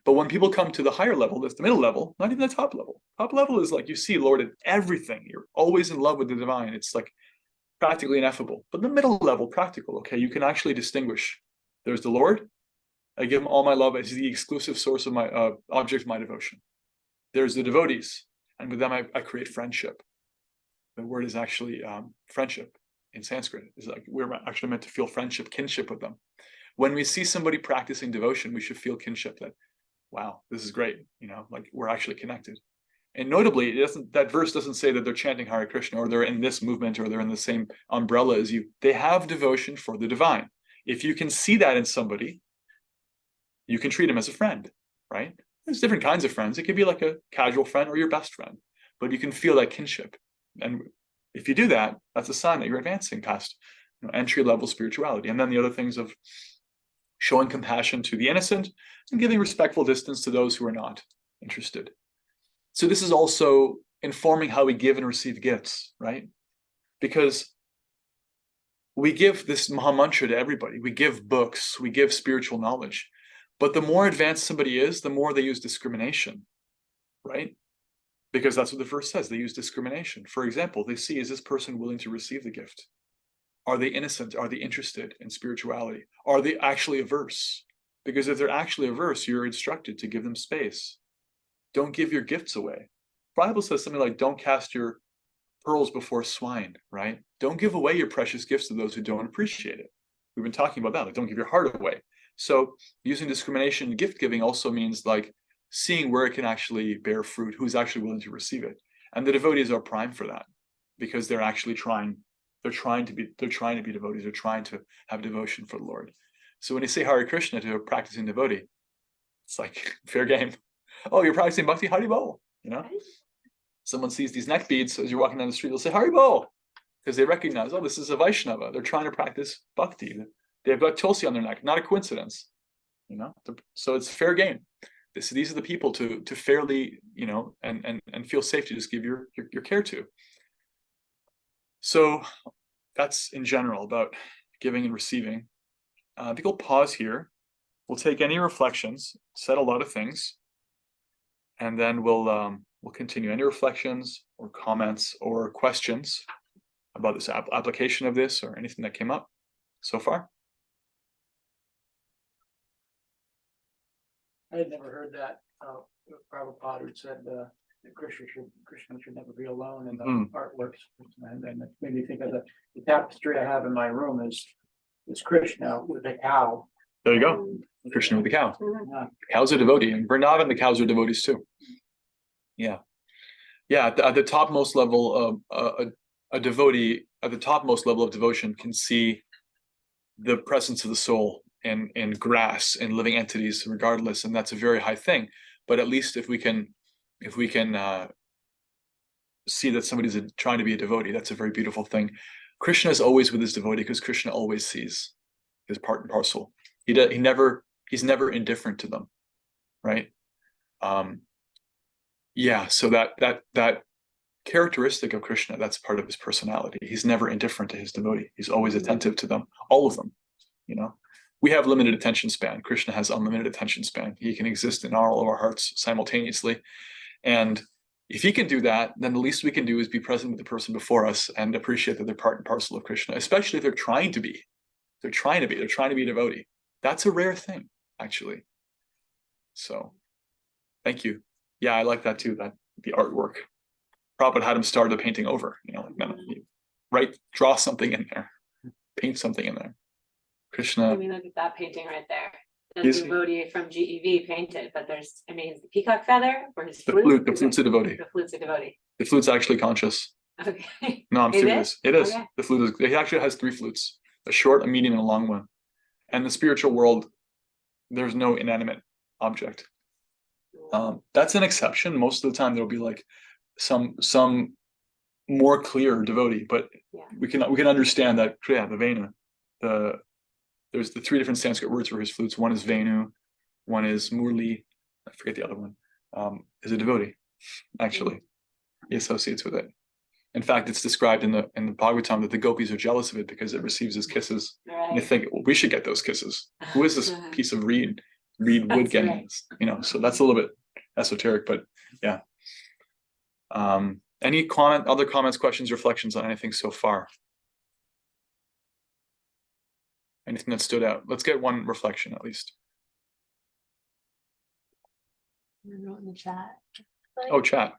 Speaker 1: But when people come to the higher level, that's the middle level, not even the top level. Top level is like you see Lord in everything. You're always in love with the divine. It's like practically ineffable. But the middle level, practical, okay, you can actually distinguish. There's the Lord. I give him all my love as the exclusive source of my object of my devotion. There's the devotees, and with them I create friendship. The word is actually friendship in Sanskrit. It's like we're actually meant to feel friendship, kinship with them. When we see somebody practicing devotion, we should feel kinship, that, wow, this is great, like we're actually connected. And notably, that verse doesn't say that they're chanting Hare Krishna, or they're in this movement, or they're in the same umbrella as you. They have devotion for the divine. If you can see that in somebody, you can treat him as a friend, right? There's different kinds of friends. It could be like a casual friend or your best friend, but you can feel that kinship. And if you do that, that's a sign that you're advancing past entry-level spirituality. And then the other things of showing compassion to the innocent and giving respectful distance to those who are not interested. So this is also informing how we give and receive gifts, right? Because we give this Mahamantra to everybody. We give books, we give spiritual knowledge. But the more advanced somebody is, the more they use discrimination, right? Because that's what the verse says. They use discrimination. For example, they see, is this person willing to receive the gift? Are they innocent? Are they interested in spirituality? Are they actually averse? Because if they're actually averse, you're instructed to give them space. Don't give your gifts away. The Bible says something like, don't cast your pearls before swine, right? Don't give away your precious gifts to those who don't appreciate it. We've been talking about that. Like, don't give your heart away. So using discrimination in gift giving also means like seeing where it can actually bear fruit, who's actually willing to receive it. And the devotees are primed for that, because they're actually trying. They're trying to be devotees. They're trying to have devotion for the Lord. So when you say Hare Krishna to a practicing devotee, it's like fair game. Oh, you're practicing bhakti, Haribol. Someone sees these neck beads as you're walking down the street, they'll say Haribol, because they recognize, oh, this is a Vaishnava. They're trying to practice bhakti. They've got Tulsi on their neck, not a coincidence. So it's fair game. These are the people to fairly, and feel safe to just give your care to. So that's in general about giving and receiving. I think we'll pause here. We'll take any reflections, said a lot of things, and then we'll continue. Any reflections or comments or questions about this application of this, or anything that came up so far?
Speaker 5: I had never heard that. Prabhupada who said that Krishna should never be alone in the artworks, and then it made me think of the tapestry I have in my room is Krishna with a cow.
Speaker 1: There you go, Krishna with the cow.
Speaker 5: Yeah.
Speaker 1: Cows are devotee, and Vrindavan, the cows are devotees too. Yeah. At the topmost level of a devotee, at the topmost level of devotion, can see the presence of the soul in grass and living entities, regardless, and that's a very high thing. But at least if we can see that somebody's trying to be a devotee, that's a very beautiful thing. Krishna is always with his devotee, because Krishna always sees his part and parcel. He's never indifferent to them, right? So that characteristic of Krishna, that's part of his personality. He's never indifferent to his devotee. He's always attentive to them, all of them. We have limited attention span. Krishna has unlimited attention span. He can exist in all of our hearts simultaneously. And if he can do that, then the least we can do is be present with the person before us and appreciate that they're part and parcel of Krishna, especially if they're trying to be a devotee. That's a rare thing, actually. So thank you. Yeah, I like that too, that the artwork. Prabhupada had him start the painting over, draw something in there, paint something in there. Krishna.
Speaker 2: I mean, look at that painting right there. The devotee from GEV painted, but there's, the peacock feather or his flute.
Speaker 1: The flute's a devotee.
Speaker 2: The flute's a devotee.
Speaker 1: The flute's actually conscious.
Speaker 2: Okay.
Speaker 1: No, I'm serious. It is.
Speaker 2: Okay.
Speaker 1: The flute is. He actually has 3 flutes: a short, a medium, and a long one. And the spiritual world, there's no inanimate object. That's an exception. Most of the time, there'll be like some more clear devotee, but
Speaker 3: Yeah.
Speaker 1: we can understand that, yeah, the Venu, there's the three different Sanskrit words for his flutes. One is Venu, one is Murli, I forget the other one, is a devotee, actually. He associates with it. In fact, it's described in the Bhagavatam that the gopis are jealous of it because it receives his kisses. And they
Speaker 2: Right.
Speaker 1: think, well, we should get those kisses. Who is this piece of reed wood
Speaker 2: That's
Speaker 1: getting
Speaker 2: right.
Speaker 1: this? You know, so that's a little bit esoteric, but yeah. Any other comments, questions, reflections on anything so far? Anything that stood out? Let's get one reflection at least.
Speaker 2: I wrote in the chat.
Speaker 1: Oh, chat.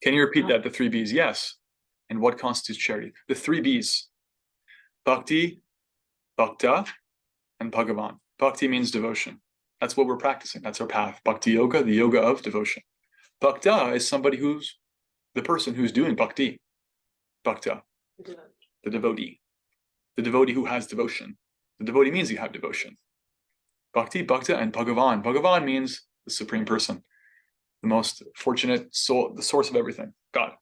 Speaker 1: Can you repeat that? The three B's? Yes. And what constitutes charity? The three B's: Bhakti, Bhakta, and Bhagavan. Bhakti means devotion. That's what we're practicing. That's our path. Bhakti yoga, the yoga of devotion. Bhakta is somebody who's the person who's doing bhakti. Bhakta, the devotee who has devotion. The devotee means you have devotion. Bhakti, Bhakta, and Bhagavan. Bhagavan means the supreme person, the most fortunate soul, the source of everything, God,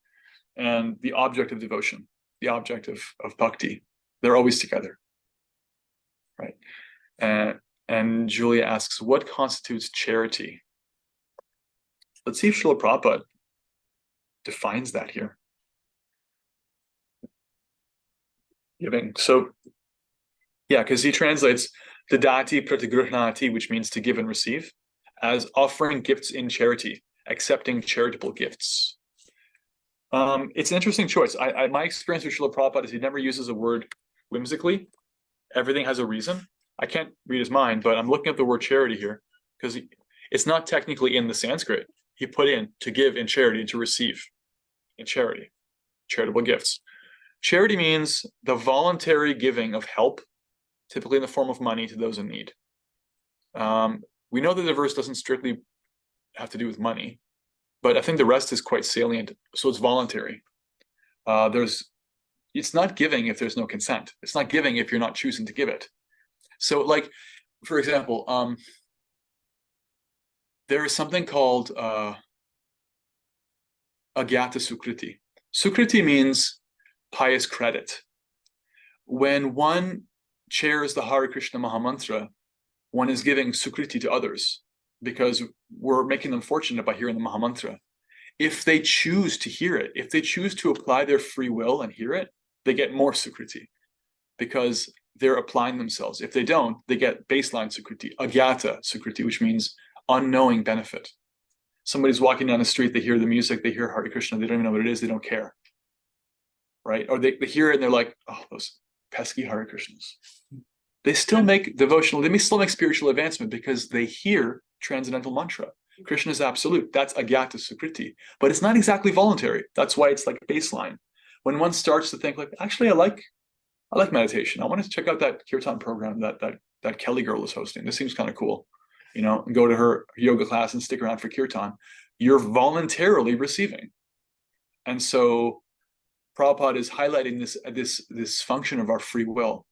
Speaker 1: and the object of devotion, the object of bhakti. They're always together, right? And Julia asks, what constitutes charity? Let's see if Srila Prabhupada defines that here. Giving. So, yeah, because he translates the dati pratigruhnati, which means to give and receive, as offering gifts in charity, accepting charitable gifts. It's an interesting choice. My experience with Srila Prabhupada is he never uses a word whimsically. Everything has a reason. I can't read his mind, but I'm looking at the word charity here because it's not technically in the Sanskrit. He put in to give in charity and to receive in charity, charitable gifts. Charity means the voluntary giving of help, typically in the form of money, to those in need. We know that the verse doesn't strictly have to do with money, but I think the rest is quite salient. So it's voluntary. It's not giving if there's no consent. It's not giving if you're not choosing to give it. So, like, for example, there is something called agyata sukriti. Sukriti means pious credit. When one chairs the Hare Krishna Mahamantra, one is giving sukriti to others because we're making them fortunate by hearing the Mahamantra. If they choose to hear it, if they choose to apply their free will and hear it, they get more sukriti because they're applying themselves. If they don't, they get baseline sukriti, agyata sukriti, which means unknowing benefit. Somebody's walking down the street, they hear the music, they hear Hare Krishna, they don't even know what it is, they don't care. Right? Or they hear it and they're like, oh, those pesky Hare Krishnas. They still make devotional, they may still make spiritual advancement because they hear transcendental mantra. Krishna is absolute. That's agyata sukriti. But it's not exactly voluntary. That's why it's like baseline. When one starts to think like, actually, I like meditation. I want to check out that kirtan program that Kelly girl is hosting. This seems kind of cool. You know, and go to her yoga class and stick around for kirtan. You're voluntarily receiving. And so Prabhupada is highlighting this function of our free will,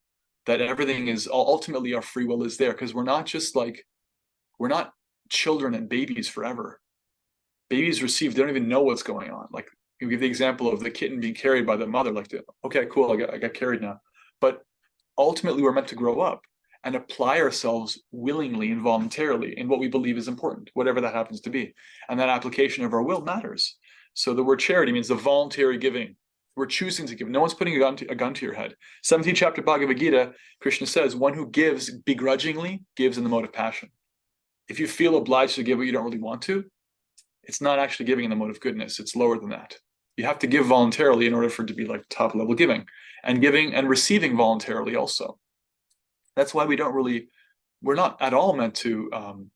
Speaker 1: that everything is ultimately our free will is there because we're not children and babies forever. Babies receive, they don't even know what's going on. Like you give the example of the kitten being carried by the mother, like, okay, cool, I got carried now. But ultimately we're meant to grow up and apply ourselves willingly and voluntarily in what we believe is important, whatever that happens to be. And that application of our will matters. So the word charity means the voluntary giving. We're choosing to give. No one's putting a gun to your head. 17th chapter Bhagavad Gita, Krishna says, one who gives begrudgingly gives in the mode of passion. If you feel obliged to give what you don't really want to, it's not actually giving in the mode of goodness. It's lower than that. You have to give voluntarily in order for it to be like top level giving and receiving voluntarily also. That's why we're not at all meant to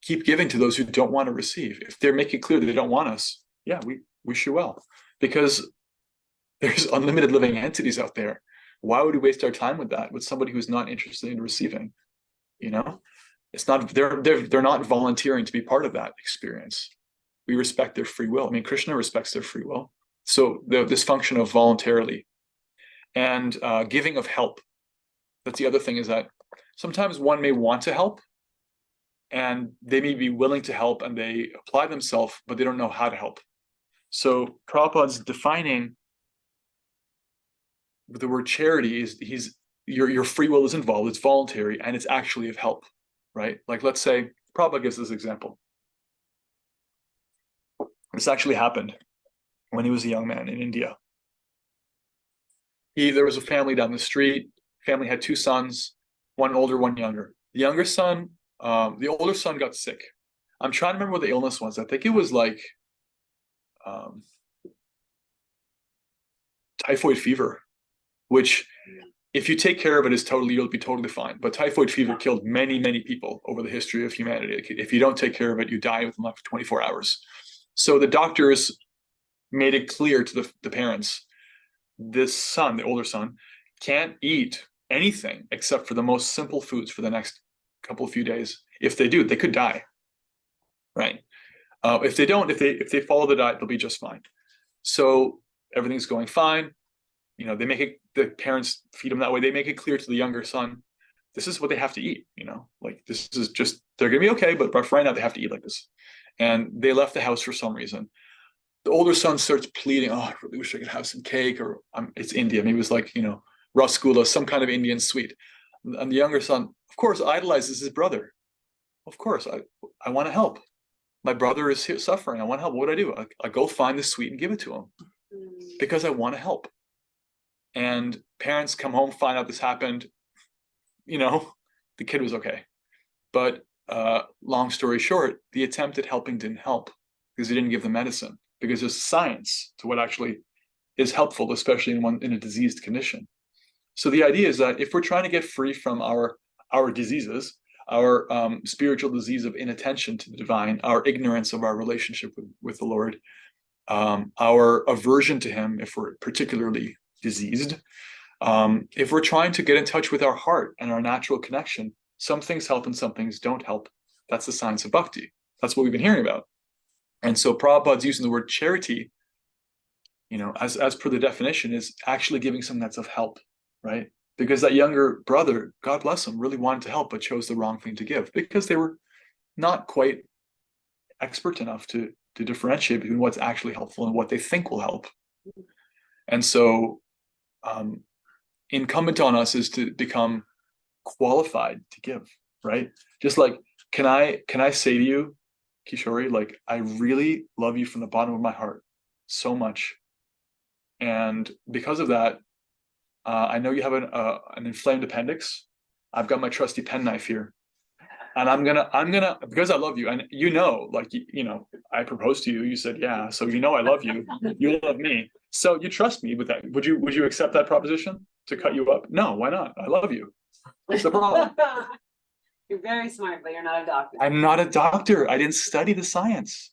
Speaker 1: keep giving to those who don't want to receive. If they're making clear that they don't want us, yeah, we wish you well. Because there's unlimited living entities out there. Why would we waste our time with that, with somebody who's not interested in receiving? You know, it's not, they're not volunteering to be part of that experience. We respect their free will. I mean, Krishna respects their free will. So this function of voluntarily and giving of help. That's the other thing, is that sometimes one may want to help and they may be willing to help and they apply themselves, but they don't know how to help. So Prabhupada's defining the word charity is your free will is involved, it's voluntary, and it's actually of help, right? Like, let's say Prabhupada gives this example. This actually happened when he was a young man in India. There was a family down the street. Family had 2 sons, one older, one younger. The younger son, the older son got sick. I'm trying to remember what the illness was. I think it was like typhoid fever, which if you take care of it you'll be totally fine. But typhoid fever killed many, many people over the history of humanity. If you don't take care of it, you die within like 24 hours. So the doctors made it clear to the parents, this son, the older son, can't eat anything except for the most simple foods for the next couple of few days. If they do, they could die, right? If they don't, if they follow the diet, they'll be just fine. So everything's going fine. You know, they make it, the parents feed them that way. They make it clear to the younger son, this is what they have to eat, you know, like this is just, they're gonna be okay, but right now they have to eat like this. And they left the house for some reason. The older son starts pleading, oh, I really wish I could have some cake, or it's India. Maybe it was like, you know, rasgulla, some kind of Indian sweet. And the younger son, of course, idolizes his brother. Of course, I want to help. My brother is suffering. I want to help. What do? I go find the sweet and give it to him because I want to help. And parents come home, find out this happened. You know, the kid was okay. But long story short, the attempt at helping didn't help because he didn't give the medicine, because there's science to what actually is helpful, especially in a diseased condition. So the idea is that if we're trying to get free from our diseases, our spiritual disease of inattention to the divine, our ignorance of our relationship with the Lord, our aversion to him, if we're particularly diseased, if we're trying to get in touch with our heart and our natural connection, some things help and some things don't help. That's the science of bhakti. That's what we've been hearing about. And so Prabhupada's using the word charity, you know, as per the definition, is actually giving something that's of help, right? Because that younger brother, God bless him, really wanted to help, but chose the wrong thing to give because they were not quite expert enough to differentiate between what's actually helpful and what they think will help. And so incumbent on us is to become qualified to give, right? Just like, can I say to you, Kishori, like, I really love you from the bottom of my heart so much. And because of that, I know you have an inflamed appendix. I've got my trusty penknife here. And I'm gonna, because I love you, and you know, like, you know, I proposed to you, you said, yeah. So you know, I love you, you love me. So you trust me with that. Would you accept that proposition to cut you up? No, why not? I love you. What's the problem?
Speaker 2: You're very smart, but you're not a doctor.
Speaker 1: I'm not a doctor. I didn't study the science.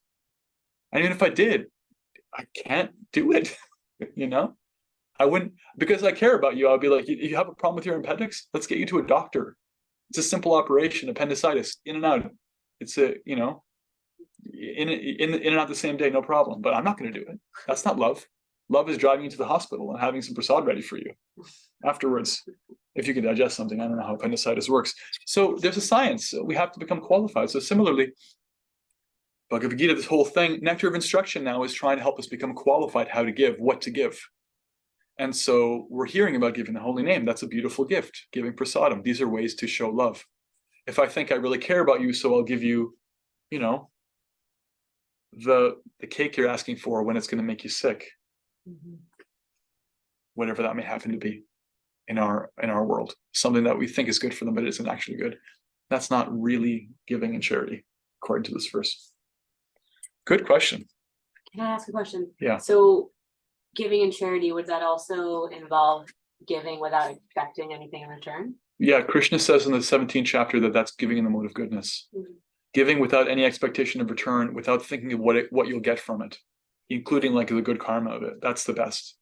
Speaker 1: And even if I did, I can't do it, you know? I wouldn't, because I care about you. I'll be like, you have a problem with your appendix? Let's get you to a doctor. It's a simple operation, appendicitis, in and out. It's a, you know, in and out the same day, no problem. But I'm not going to do it. That's not love. Love is driving you to the hospital and having some prasad ready for you afterwards. If you can digest something, I don't know how appendicitis works. So there's a science. So we have to become qualified. So similarly, Bhagavad Gita, this whole thing, Nectar of Instruction now is trying to help us become qualified how to give, what to give. And so we're hearing about giving the holy name. That's a beautiful gift, giving prasadam. These are ways to show love. If I think I really care about you, so I'll give you, you know, the cake you're asking for when it's going to make you sick. Whatever that may happen to be in our world. Something that we think is good for them, but it isn't actually good. That's not really giving and charity, according to this verse. Good question.
Speaker 2: Can I ask a question?
Speaker 1: Yeah.
Speaker 2: So giving and charity, would that also involve giving without expecting anything in return?
Speaker 1: Yeah, Krishna says in the 17th chapter that that's giving in the mode of goodness. Giving without any expectation of return, without thinking of what you'll get from it, including like the good karma of it. That's the best.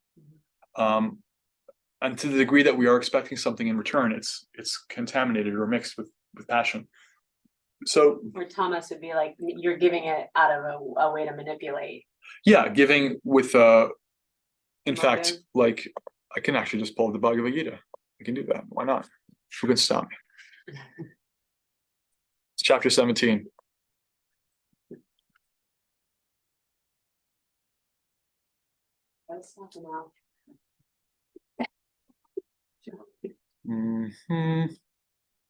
Speaker 1: And to the degree that we are expecting something in return, it's contaminated or mixed with passion. So,
Speaker 2: Or Thomas would be like, you're giving it out of a way to manipulate.
Speaker 1: yeah, giving with in fact,
Speaker 2: Motive.
Speaker 1: like, I can actually just pull the Bhagavad Gita. I can do that. Why not? Who can stop me? It's chapter 17.
Speaker 3: That's not enough.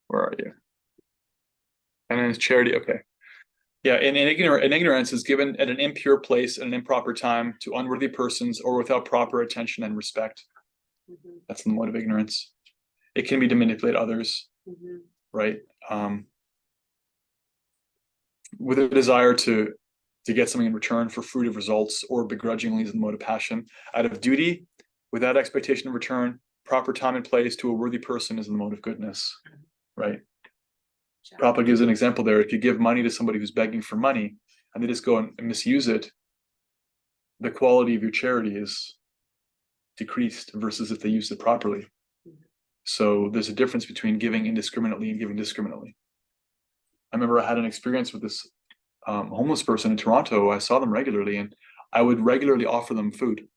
Speaker 1: Where are you? And then it's charity. Okay. Yeah, in ignorance is given at an impure place at an improper time to unworthy persons or without proper attention and respect.
Speaker 3: Mhm,
Speaker 1: That's the mode of ignorance. It can be to manipulate others,
Speaker 3: mhm,
Speaker 1: right? With a desire to get something in return for fruitive results, or begrudgingly is the mode of passion. Out of duty, without expectation of return, proper time and place to a worthy person is the mode of goodness, right? Prabhupada gives an example there. If you give money to somebody who's begging for money and they just go and misuse it, the quality of your charity is decreased versus if they use it properly. So there's a difference between giving indiscriminately and giving discriminately. I remember I had an experience with this homeless person in Toronto. I saw them regularly, and I would regularly offer them food.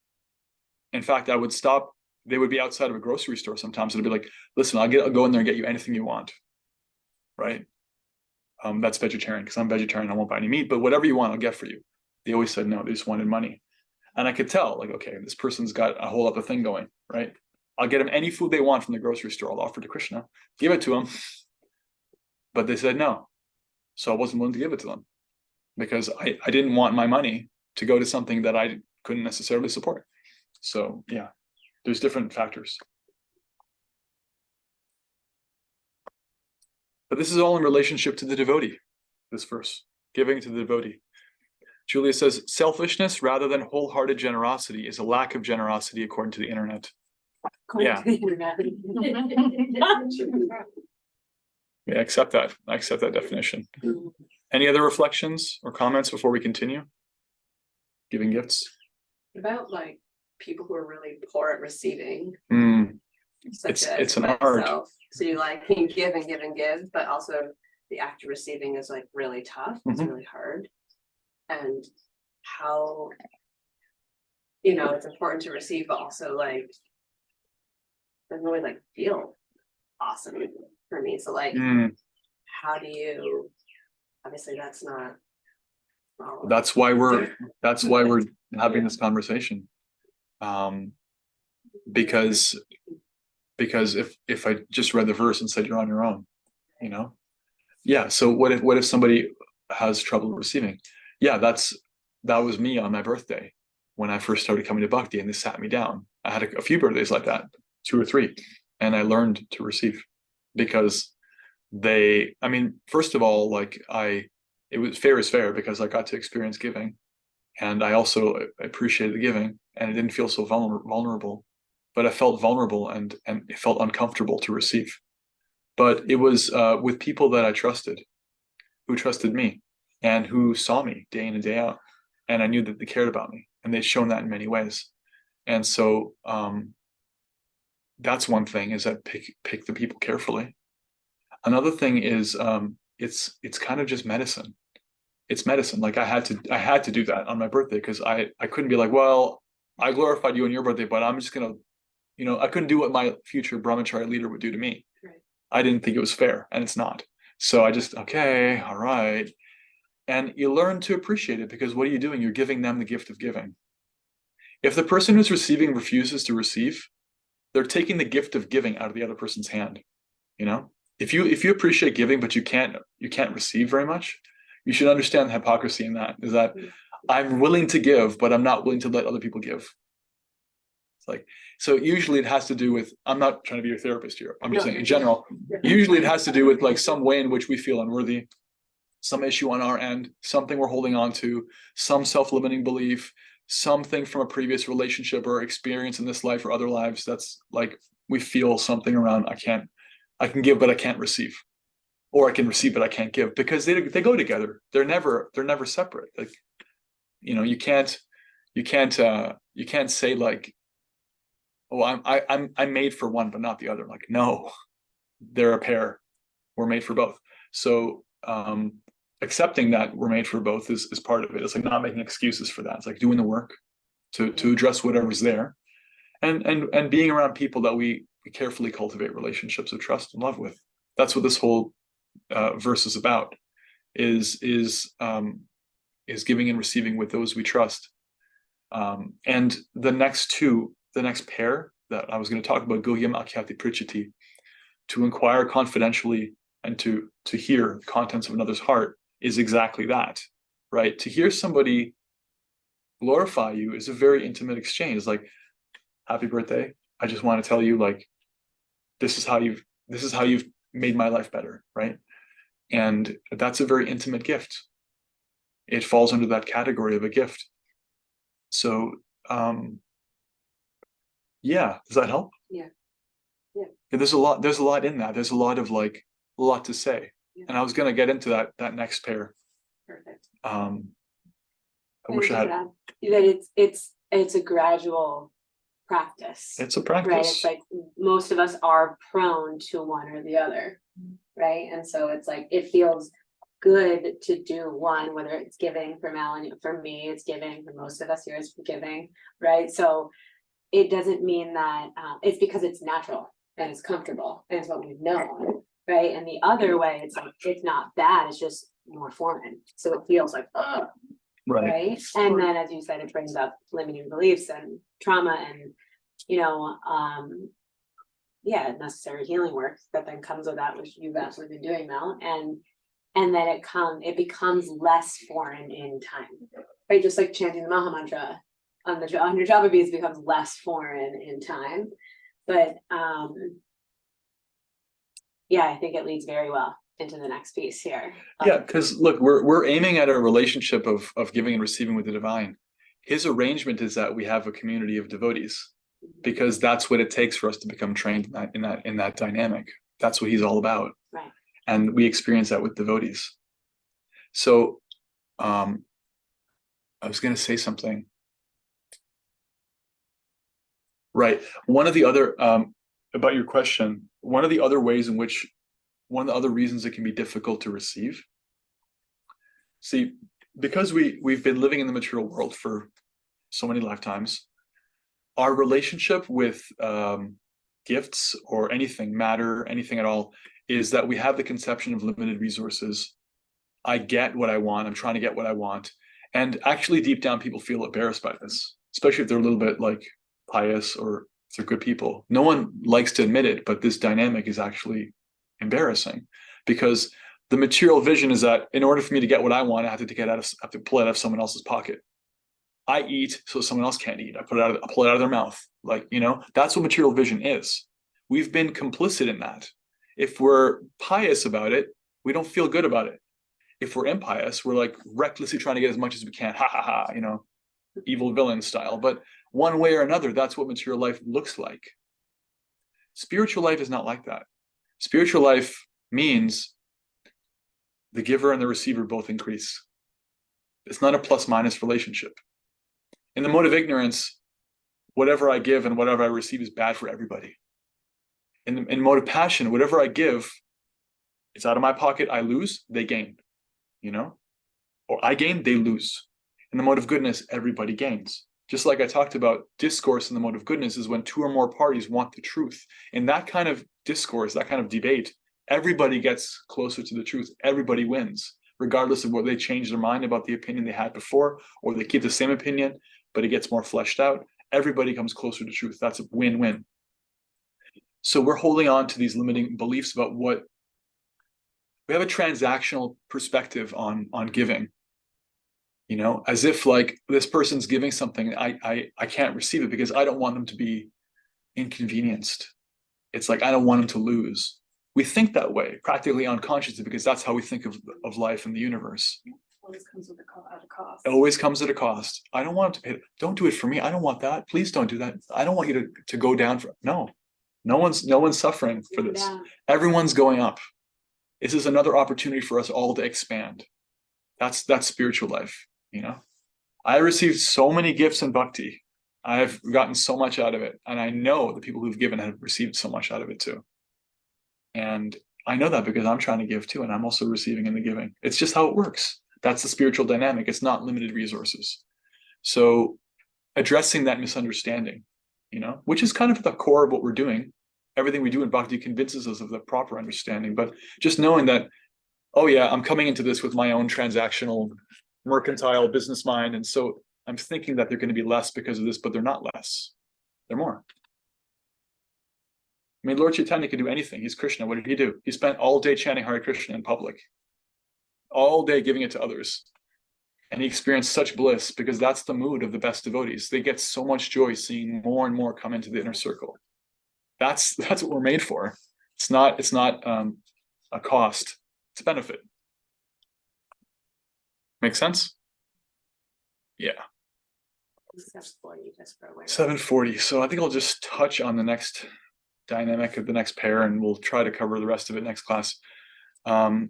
Speaker 1: In fact, I would stop. They would be outside of a grocery store sometimes, and I'd be like, "Listen, I'll go in there and get you anything you want." Right? That's vegetarian because I'm vegetarian. I won't buy any meat, but whatever you want, I'll get for you. They always said no. They just wanted money, and I could tell, like, okay, this person's got a whole other thing going, right? I'll get them any food they want from the grocery store. I'll offer to Krishna, give it to them, but they said no, so I wasn't willing to give it to them because I didn't want my money to go to something that I couldn't necessarily support. So yeah, there's different factors. But this is all in relationship to the devotee, this verse, giving to the devotee. Julia says, selfishness rather than wholehearted generosity is a lack of generosity according to the internet. Yeah. Yeah, I accept that. I accept that definition. Any other reflections or comments before we continue? Giving gifts?
Speaker 3: About like people who are really poor at receiving, such
Speaker 1: It's
Speaker 3: as
Speaker 1: an art.
Speaker 3: myself. So you like can give and give and give, but also the act of receiving is like really tough. It's
Speaker 1: Mhm.
Speaker 3: really hard. And how, you know, it's important to receive, but also like doesn't really like feel awesome for me. So like, how do you? Obviously, that's not. Well,
Speaker 1: That's why we're having this conversation. Because if I just read the verse and said you're on your own, you know? Yeah. So what if somebody has trouble receiving? Yeah, that was me on my birthday when I first started coming to Bhakti, and they sat me down. I had a few birthdays like that, 2 or 3, and I learned to receive because first of all, like it was fair is fair because I got to experience giving, and I also appreciated the giving, and it didn't feel so vulnerable, but I felt vulnerable and it felt uncomfortable to receive. But it was with people that I trusted, who trusted me, and who saw me day in and day out, and I knew that they cared about me, and they'd shown that in many ways. And so that's one thing, is that pick the people carefully. Another thing is it's kind of just medicine. It's medicine. Like I had to do that on my birthday because I couldn't be like, well, I glorified you on your birthday, but I'm just gonna, I couldn't do what my future brahmachari leader would do to me.
Speaker 3: Right.
Speaker 1: I didn't think it was fair, and it's not. So I just, okay, all right. And you learn to appreciate it because what are you doing? You're giving them the gift of giving. If the person who's receiving refuses to receive, they're taking the gift of giving out of the other person's hand. If you appreciate giving, but you can't receive very much, you should understand the hypocrisy in that, is that I'm willing to give, but I'm not willing to let other people give. It's like, so usually it has to do with, I'm not trying to be your therapist here. I'm just saying in general, usually it has to do with like some way in which we feel unworthy, some issue on our end, something we're holding on to, some self-limiting belief, something from a previous relationship or experience in this life or other lives. That's like, we feel something around, I can give, but I can't receive, or I can receive, but I can't give, because they go together. They're never separate. Like, you can't say like, oh, I'm made for one, but not the other. Like, no, they're a pair. We're made for both. So, accepting that we're made for both is part of it. It's like not making excuses for that. It's like doing the work to address whatever's there, and being around people that we carefully cultivate relationships of trust and love with. That's what this whole verse is about. Is giving and receiving with those we trust. And the next pair that I was going to talk about, Guhyam Akyati Prichiti, to inquire confidentially and to hear the contents of another's heart, is exactly that, right? To hear somebody glorify you is a very intimate exchange. It's like, happy birthday. I just want to tell you, like, this is how you've made my life better, right? And that's a very intimate gift. It falls under that category of a gift. So, yeah, does that help?
Speaker 3: Yeah.
Speaker 1: There's a lot in that. There's a lot to say.
Speaker 3: Yeah.
Speaker 1: And I was going to get into that next pair.
Speaker 3: Perfect.
Speaker 1: I wish I had.
Speaker 6: That it's a gradual practice.
Speaker 1: It's a
Speaker 6: Right,
Speaker 1: practice.
Speaker 6: it's like most of us are prone to one or the other, right? And so it's like it feels good to do one, whether it's giving for Melanie, for me, it's giving, for most of us here, it's giving, right? So it doesn't mean that it's because it's natural and it's comfortable and it's what we've known, right? And the other way, it's like it's not bad, it's just more foreign. So it feels like, ugh,
Speaker 1: Right.
Speaker 6: right? And then, as you said, it brings up limiting beliefs and trauma and, you know, necessary healing work that then comes with that, which you've actually been doing, Mel. And then it becomes less foreign in time, right? Just like chanting the Maha Mantra on the 100 Java beads becomes less foreign in time. But yeah, I think it leads very well into the next piece here.
Speaker 1: Yeah, because look, we're aiming at a relationship of giving and receiving with the divine. His arrangement is that we have a community of devotees, because that's what it takes for us to become trained in that dynamic. That's what he's all about.
Speaker 6: Right.
Speaker 1: And we experience that with devotees. So I was going to say something. Right. One of the other about your question, one of the other reasons it can be difficult to receive. See, because we've been living in the material world for so many lifetimes, our relationship with gifts or anything, matter, anything at all, is that we have the conception of limited resources. I get what I want. I'm trying to get what I want. And actually, deep down, people feel embarrassed by this, especially if they're a little bit like pious or if they're good people. No one likes to admit it, but this dynamic is actually embarrassing, because the material vision is that in order for me to get what I want, I have to pull it out of someone else's pocket. I eat so someone else can't eat. I pull it out of their mouth. Like, that's what material vision is. We've been complicit in that. If we're pious about it, we don't feel good about it. If we're impious, we're like recklessly trying to get as much as we can. Ha ha ha, evil villain style. But one way or another, that's what material life looks like. Spiritual life is not like that. Spiritual life means the giver and the receiver both increase. It's not a plus-minus relationship. In the mode of ignorance, whatever I give and whatever I receive is bad for everybody. In mode of passion, whatever I give, it's out of my pocket, I lose, they gain, or I gain, they lose. In the mode of goodness, everybody gains. Just like I talked about, discourse in the mode of goodness is when two or more parties want the truth. In that kind of discourse, that kind of debate, everybody gets closer to the truth. Everybody wins, regardless of whether they change their mind about the opinion they had before, or they keep the same opinion, but it gets more fleshed out. Everybody comes closer to truth. That's a win-win. So we're holding on to these limiting beliefs about what we have, a transactional perspective on giving, as if like this person's giving something, I can't receive it because I don't want them to be inconvenienced. It's like, I don't want them to lose. We think that way, practically unconsciously, because that's how we think of life and the universe.
Speaker 6: Always comes with at a cost.
Speaker 1: It always comes at a cost. I don't want them to pay. Don't do it for me. I don't want that. Please don't do that. I don't want you to go down for no one's suffering for this.
Speaker 6: Yeah.
Speaker 1: Everyone's going up. This is another opportunity for us all to expand. That's spiritual life, I received so many gifts in bhakti. I've gotten so much out of it. And I know the people who've given have received so much out of it too. And I know that because I'm trying to give too, and I'm also receiving in the giving. It's just how it works. That's the spiritual dynamic. It's not limited resources. So addressing that misunderstanding, which is kind of at the core of what we're doing. Everything we do in bhakti convinces us of the proper understanding, but just knowing that, oh yeah, I'm coming into this with my own transactional, mercantile business mind. And so I'm thinking that they're going to be less because of this, but they're not less. They're more. I mean, Lord Chaitanya can do anything. He's Krishna. What did he do? He spent all day chanting Hare Krishna in public, all day giving it to others. And he experienced such bliss because that's the mood of the best devotees. They get so much joy seeing more and more come into the inner circle. That's what we're made for. It's not a cost. It's a benefit. Make sense? Yeah.
Speaker 6: 740, just for awareness.
Speaker 1: 740. So I think I'll just touch on the next dynamic of the next pair, and we'll try to cover the rest of it next class. To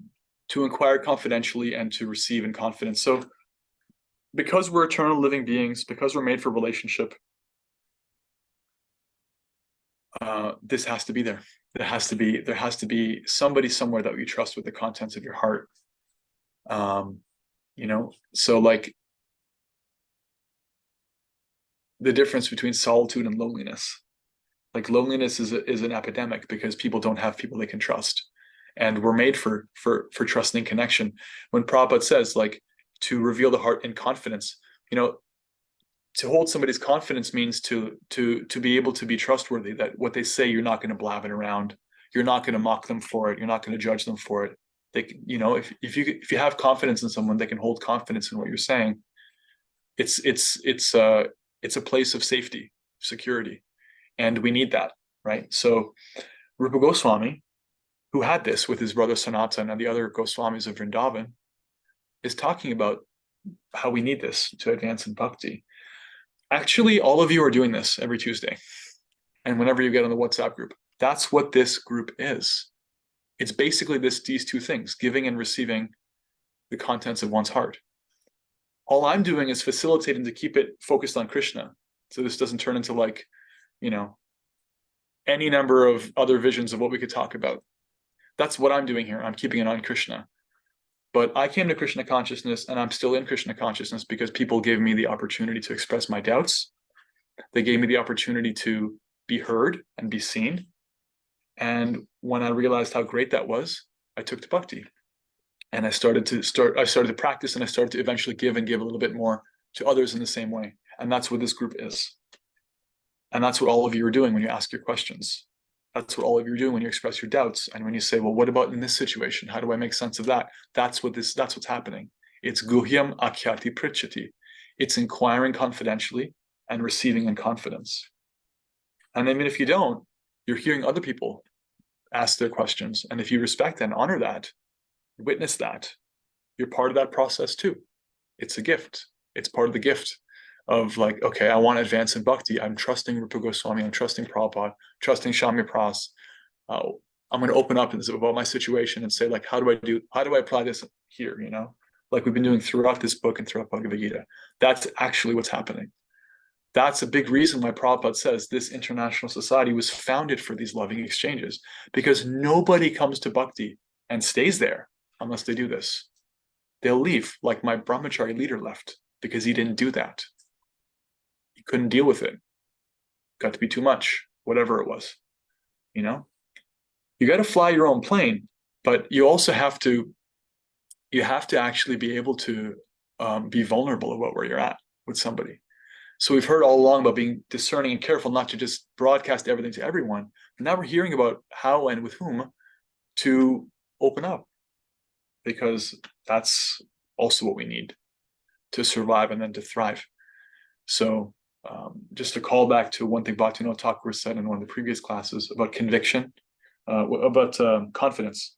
Speaker 1: inquire confidentially and to receive in confidence. So because we're eternal living beings, because we're made for relationship, this has to be there. There has to be somebody somewhere that you trust with the contents of your heart. So like the difference between solitude and loneliness. Like loneliness is an epidemic because people don't have people they can trust. And we're made for trusting connection. When Prabhupada says, like, to reveal the heart in confidence, to hold somebody's confidence means to be able to be trustworthy, that what they say, you're not going to blab it around. You're not going to mock them for it. You're not going to judge them for it. They, if you have confidence in someone, they can hold confidence in what you're saying. It's a place of safety, security, and we need that, right? So Rupa Goswami, who had this with his brother Sanatan and the other Goswamis of Vrindavan, is talking about how we need this to advance in bhakti. Actually, all of you are doing this every Tuesday. And whenever you get on the WhatsApp group, that's what this group is. It's basically these two things, giving and receiving the contents of one's heart. All I'm doing is facilitating to keep it focused on Krishna. So this doesn't turn into like, any number of other visions of what we could talk about. That's what I'm doing here. I'm keeping it on Krishna. But I came to Krishna consciousness, and I'm still in Krishna consciousness because people gave me the opportunity to express my doubts. They gave me the opportunity to be heard and be seen. And when I realized how great that was, I took to bhakti. And I started to practice, and I started to eventually give a little bit more to others in the same way. And that's what this group is. And that's what all of you are doing when you ask your questions. That's what all of you are doing when you express your doubts. And when you say, well, what about in this situation? How do I make sense of that? That's what's happening. It's guhyam akhyati pritchati. It's inquiring confidentially and receiving in confidence. And even if you don't, you're hearing other people ask their questions. And if you respect and honor that, witness that, you're part of that process too. It's a gift. It's part of the gift of like, okay, I want to advance in bhakti. I'm trusting Rupa Goswami. I'm trusting Prabhupada, trusting Shamya Pras. I'm going to open up about my situation and say, like, how do I apply this here? Like we've been doing throughout this book and throughout Bhagavad Gita. That's actually what's happening. That's a big reason why Prabhupada says this international society was founded for these loving exchanges, because nobody comes to bhakti and stays there unless they do this. They'll leave, like my brahmachari leader left because he didn't do that. He couldn't deal with it. Got to be too much, whatever it was. You got to fly your own plane, but you also have to actually be able to be vulnerable about where you're at with somebody. So we've heard all along about being discerning and careful not to just broadcast everything to everyone. But now we're hearing about how and with whom to open up, because that's also what we need to survive and then to thrive. So just to call back to one thing Bhaktivinoda Thakur said in one of the previous classes about conviction, about confidence.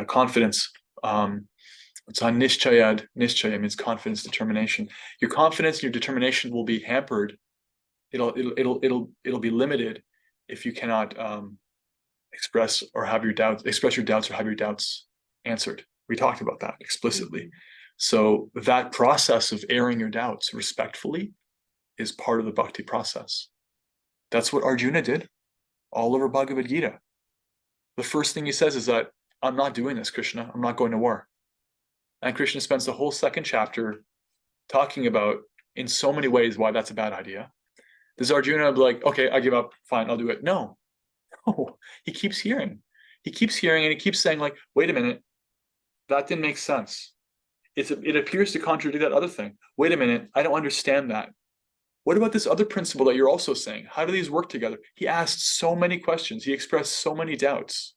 Speaker 1: Confidence. It's on nishchayad. Nishchaya means confidence, determination. Your confidence and your determination will be hampered. It'll be limited if you cannot express your doubts or have your doubts answered. We talked about that explicitly. So that process of airing your doubts respectfully is part of the bhakti process. That's what Arjuna did all over Bhagavad Gita. The first thing he says is that I'm not doing this, Krishna. I'm not going to war. And Krishna spends the whole second chapter talking about in so many ways why that's a bad idea. Does Arjuna be like, okay, I give up, fine, I'll do it? No. He keeps hearing. And he keeps saying, like, wait a minute, That didn't make sense. It appears to contradict that other thing. Wait a minute, I don't understand that. What about this other principle that you're also saying? How do these work together? He asked so many questions. He expressed so many doubts.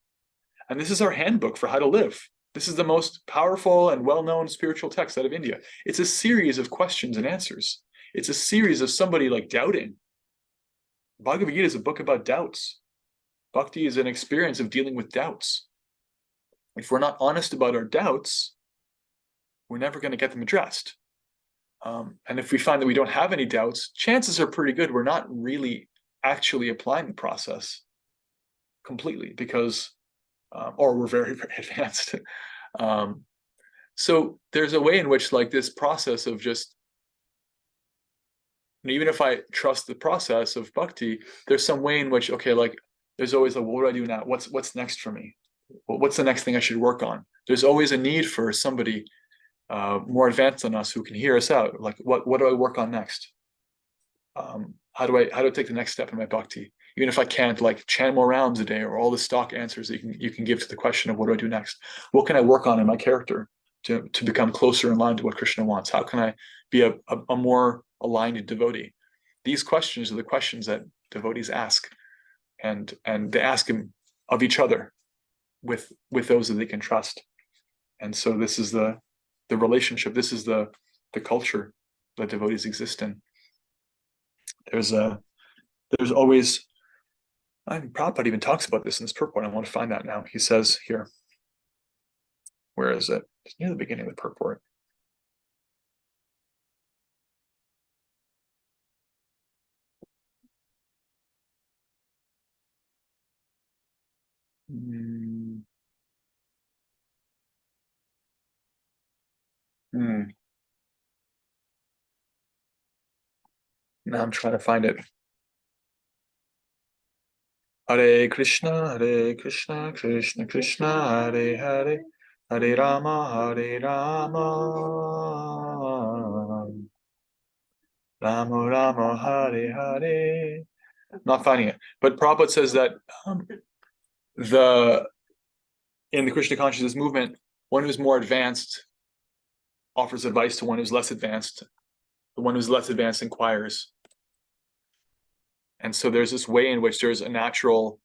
Speaker 1: And this is our handbook for how to live. This is the most powerful and well-known spiritual text out of India. It's a series of questions and answers. It's a series of somebody like doubting. Bhagavad Gita is a book about doubts. Bhakti is an experience of dealing with doubts. If we're not honest about our doubts, we're never going to get them addressed. And if we find that we don't have any doubts, chances are pretty good we're not really actually applying the process completely because, or we're very, very advanced. So there's a way in which like this process of just, even if I trust the process of bhakti, there's some way in which, okay, like there's always like, what do I do now? What's next for me? What's the next thing I should work on? There's always a need for somebody more advanced than us who can hear us out. Like, what do I work on next? How do I take the next step in my bhakti? Even if I can't like chant more rounds a day or all the stock answers that you can give to the question of what do I do next? What can I work on in my character to become closer in line to what Krishna wants? How can I be a more aligned devotee? These questions are the questions that devotees ask, and they ask him of each other with those that they can trust. And so this is the relationship. This is the culture that devotees exist in. There's always, Prabhupada even talks about this in this purport. I want to find that now. He says here, where is it? It's near the beginning of the purport. Now I'm trying to find it. Hare Krishna, Krishna Krishna, Hare Hare, Hare Rama, Rama Rama, Hare Hare. Not finding it, but Prabhupada says that in the Krishna consciousness movement, one who's more advanced offers advice to one who's less advanced. The one who's less advanced inquires. And so there's this way in which there's a natural,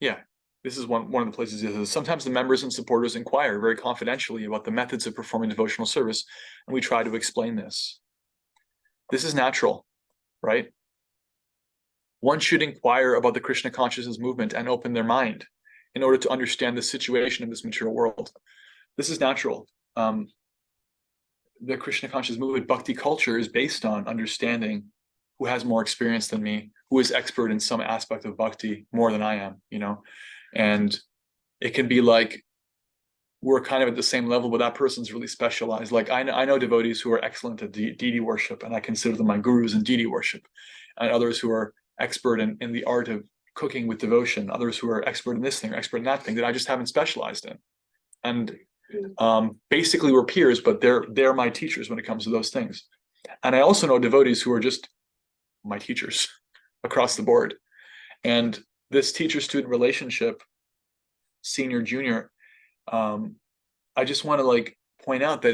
Speaker 1: this is one of the places. Sometimes the members and supporters inquire very confidentially about the methods of performing devotional service, and we try to explain this. This is natural, right? One should inquire about the Krishna consciousness movement and open their mind in order to understand the situation of this material world. This is natural. The Krishna consciousness movement, bhakti culture, is based on understanding who has more experience than me, who is expert in some aspect of bhakti more than I am, and it can be like we're kind of at the same level, but that person's really specialized. Like I know devotees who are excellent at deity worship, and I consider them my gurus in deity worship, and others who are expert in the art of cooking with devotion, others who are expert in this thing or expert in that thing that I just haven't specialized in. And basically we're peers, but they're my teachers when it comes to those things. And I also know devotees who are just my teachers across the board. And this teacher-student relationship, senior, junior, I just want to like point out that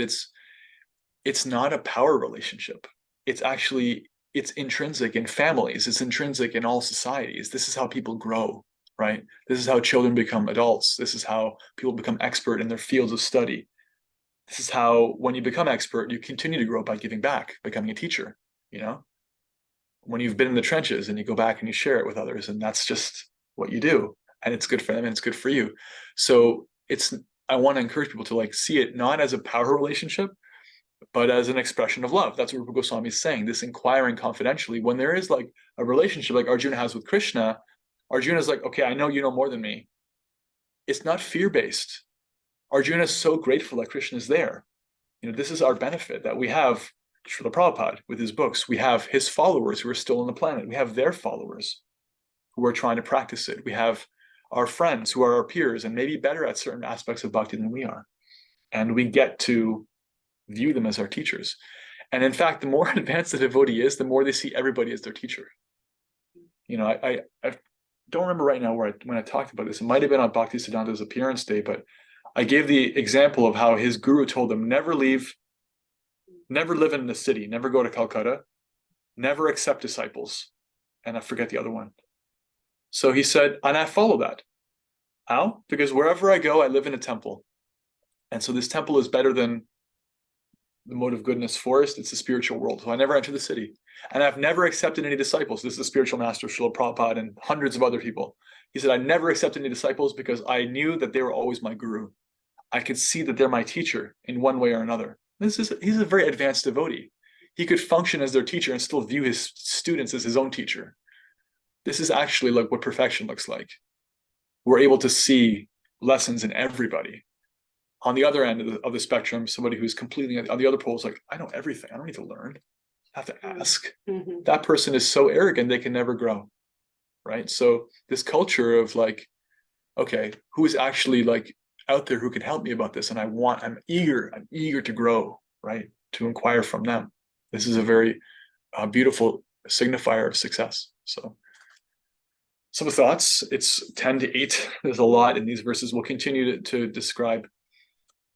Speaker 1: it's not a power relationship. It's intrinsic in families. It's intrinsic in all societies. This is how people grow, right? This is how children become adults. This is how people become expert in their fields of study. This is how, when you become expert, you continue to grow by giving back, becoming a teacher, when you've been in the trenches and you go back and you share it with others, and that's just what you do. And it's good for them and it's good for you. So I want to encourage people to like see it not as a power relationship, but as an expression of love. That's what Rupa Goswami is saying, this inquiring confidentially. When there is like a relationship like Arjuna has with Krishna, Arjuna's like, okay, I know you know more than me. It's not fear-based. Arjuna is so grateful that Krishna is there. This is our benefit, that we have Srila Prabhupada with his books. We have his followers who are still on the planet. We have their followers who are trying to practice it. We have our friends who are our peers and maybe better at certain aspects of bhakti than we are. And we get to view them as our teachers. And in fact, the more advanced the devotee is, the more they see everybody as their teacher. don't remember right now when I talked about this. It might have been on Bhaktisiddhanta's appearance day, but I gave the example of how his guru told him never live in the city, never go to Calcutta, never accept disciples, and I forget the other one. So he said, and I follow that. How? Because wherever I go, I live in a temple. And so this temple is better than the mode of goodness forest. It's the spiritual world. So I never enter the city. And I've never accepted any disciples. This is the spiritual master, Srila Prabhupada, and hundreds of other people. He said, I never accepted any disciples because I knew that they were always my guru. I could see that they're my teacher in one way or another. He's a very advanced devotee. He could function as their teacher and still view his students as his own teacher. This is actually like what perfection looks like. We're able to see lessons in everybody. On the other end of the spectrum, somebody who's completely on the other pole is like, I know everything. I don't need to learn. I have to ask.
Speaker 6: Mhm.
Speaker 1: That person is so arrogant, they can never grow. Right? So this culture of like, okay, who is actually like out there who can help me about this? And I'm eager to grow, right? To inquire from them. This is a very beautiful signifier of success. So some thoughts. It's 10 to 8. There's a lot in these verses. We'll continue to describe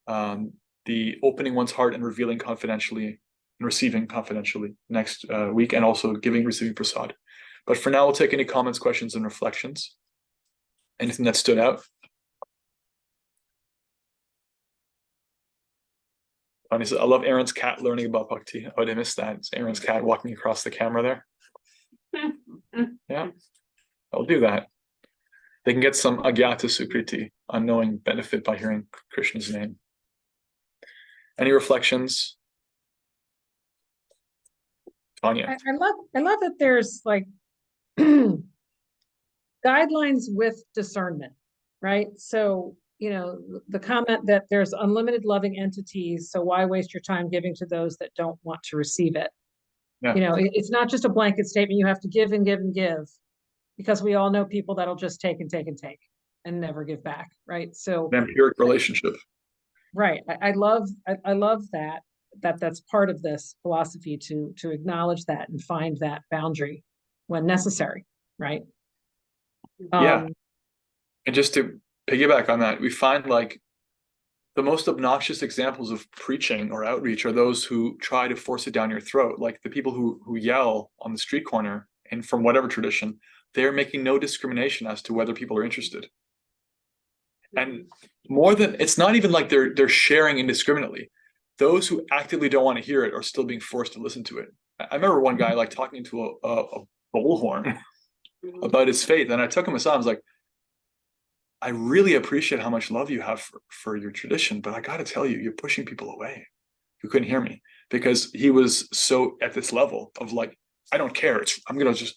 Speaker 1: the opening one's heart and revealing confidentially and receiving confidentially next week, and also receiving prasad. But for now, we'll take any comments, questions, and reflections. Anything that stood out? Honestly, I love Aaron's cat learning about bhakti. Oh, I missed that. It's Aaron's cat walking across the camera there. Yeah, I'll do that. They can get some agyata sukriti, unknowing benefit by hearing Krishna's name. Any reflections? Tanya.
Speaker 7: I love that there's like guidelines with discernment, right? So, you know, the comment that there's unlimited loving entities, so why waste your time giving to those that don't want to receive it?
Speaker 1: Yeah.
Speaker 7: You know, it's not just a blanket statement. You have to give and give and give, because we all know people that'll just take and take and take and never give back, right? So
Speaker 1: Vampiric relationship.
Speaker 7: right. I love that's part of this philosophy, to acknowledge that and find that boundary when necessary, right?
Speaker 1: Yeah. And just to piggyback on that, we find like the most obnoxious examples of preaching or outreach are those who try to force it down your throat, like the people who yell on the street corner, and from whatever tradition, they're making no discrimination as to whether people are interested. And more than, it's not even like they're sharing indiscriminately. Those who actively don't want to hear it are still being forced to listen to it. I remember one guy like talking to a bullhorn about his faith, and I took him aside. I was like, I really appreciate how much love you have for your tradition, but I got to tell you, you're pushing people away. You couldn't hear me because he was so at this level of like, I don't care. I'm going to just,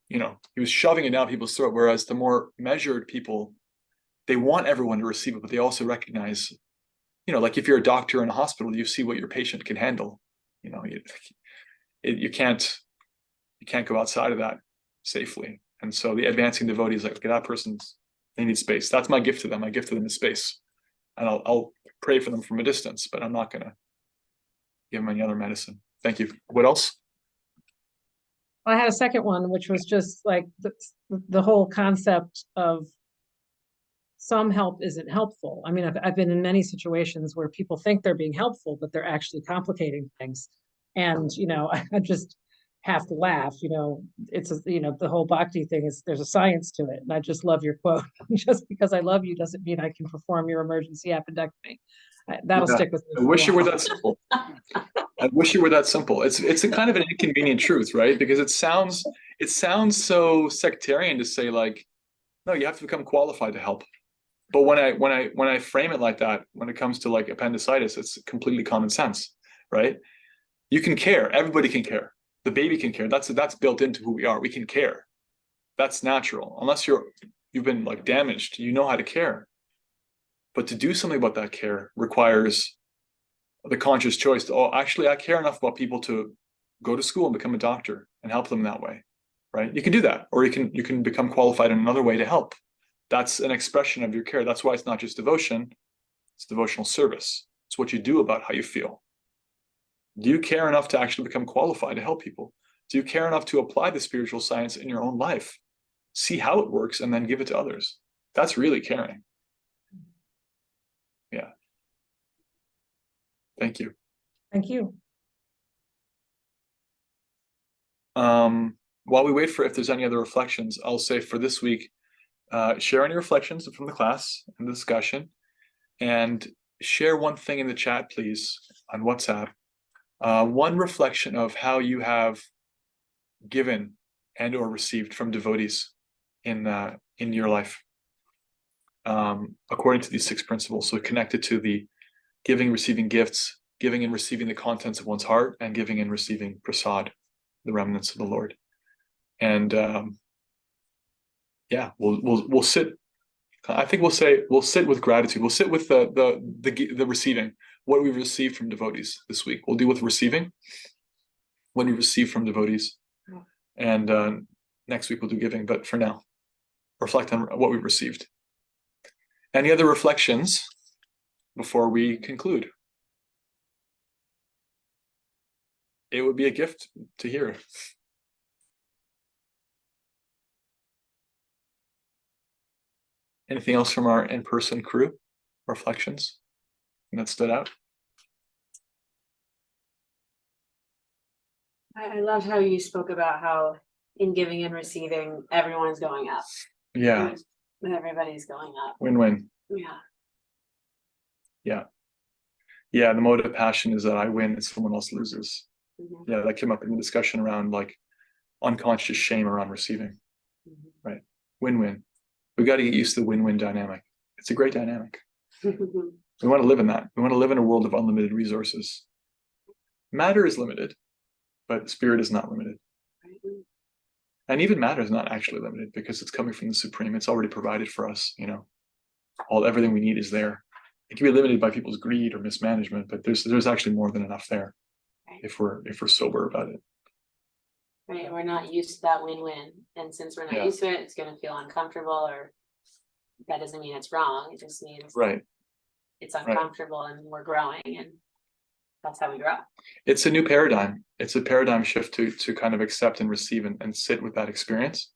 Speaker 1: you know, he was shoving it down people's throat. Whereas the more measured people, they want everyone to receive it, but they also recognize, you know, like if you're a doctor in a hospital, you see what your patient can handle. You know, you can't go outside of that safely. And so the advancing devotee is like, okay, that person's, they need space. That's my gift to them. I give to them the space, and I'll pray for them from a distance, but I'm not going to give them any other medicine. Thank you. What else?
Speaker 7: I had a second one, which was just like the whole concept of some help isn't helpful. I mean, I've been in many situations where people think they're being helpful, but they're actually complicating things. And, you know, I just have to laugh, you know, the whole bhakti thing is, there's a science to it. And I just love your quote. Just because I love you doesn't mean I can perform your emergency appendectomy. That'll stick with me.
Speaker 1: I wish it were that simple. I wish it were that simple. It's a kind of an inconvenient truth, right? Because it sounds so sectarian to say like, no, you have to become qualified to help. But when I frame it like that, when it comes to like appendicitis, it's completely common sense, right? You can care. Everybody can care. The baby can care. That's built into who we are. We can care. That's natural. Unless you've been like damaged, you know how to care. But to do something about that care requires the conscious choice to, oh, actually, I care enough about people to go to school and become a doctor and help them that way, right? You can do that, or you can become qualified in another way to help. That's an expression of your care. That's why it's not just devotion, it's devotional service. It's what you do about how you feel. Do you care enough to actually become qualified to help people? Do you care enough to apply the spiritual science in your own life see how it works, and then give it to others. That's really caring. Yeah. Thank you.
Speaker 7: Thank you.
Speaker 1: While we wait for if there's any other reflections, I'll say for this week, share any reflections from the class and the discussion, and share one thing in the chat, please, on WhatsApp. One reflection of how you have given and or received from devotees in your life, according to these 6 principles. So connected to the giving, receiving gifts, giving and receiving the contents of one's heart, and giving and receiving prasad, the remnants of the Lord. And yeah, we'll sit. I think we'll sit with gratitude. We'll sit with the receiving, what we've received from devotees this week. We'll deal with receiving, when we receive from devotees, and next week we'll do giving. But for now, reflect on what we've received. Any other reflections before we conclude? It would be a gift to hear. Anything else from our in-person crew? Reflections that stood out?
Speaker 6: I love how you spoke about how in giving and receiving, everyone's going up.
Speaker 1: Yeah,
Speaker 6: Everybody's going up.
Speaker 1: win-win.
Speaker 6: Yeah.
Speaker 1: Yeah, the mode of passion is that I win and someone else loses.
Speaker 6: Mhm.
Speaker 1: Yeah, that came up in the discussion around like unconscious shame around receiving.
Speaker 6: Mhm.
Speaker 1: Right. Win-win. We got to get used to the win-win dynamic. It's a great dynamic. We want to live in that. We want to live in a world of unlimited resources. Matter is limited, but spirit is not limited. And even matter is not actually limited because it's coming from the Supreme. It's already provided for us, everything we need is there. It can be limited by people's greed or mismanagement, but there's actually more than enough there if we're sober about it.
Speaker 6: Right, we're not used to that win-win, and since we're not used to it, it's gonna feel uncomfortable, or that doesn't mean it's wrong, it just means
Speaker 1: Right.
Speaker 6: it's uncomfortable and we're growing, and that's how we grow.
Speaker 1: It's a new paradigm. It's a paradigm shift to kind of accept and receive and sit with that experience.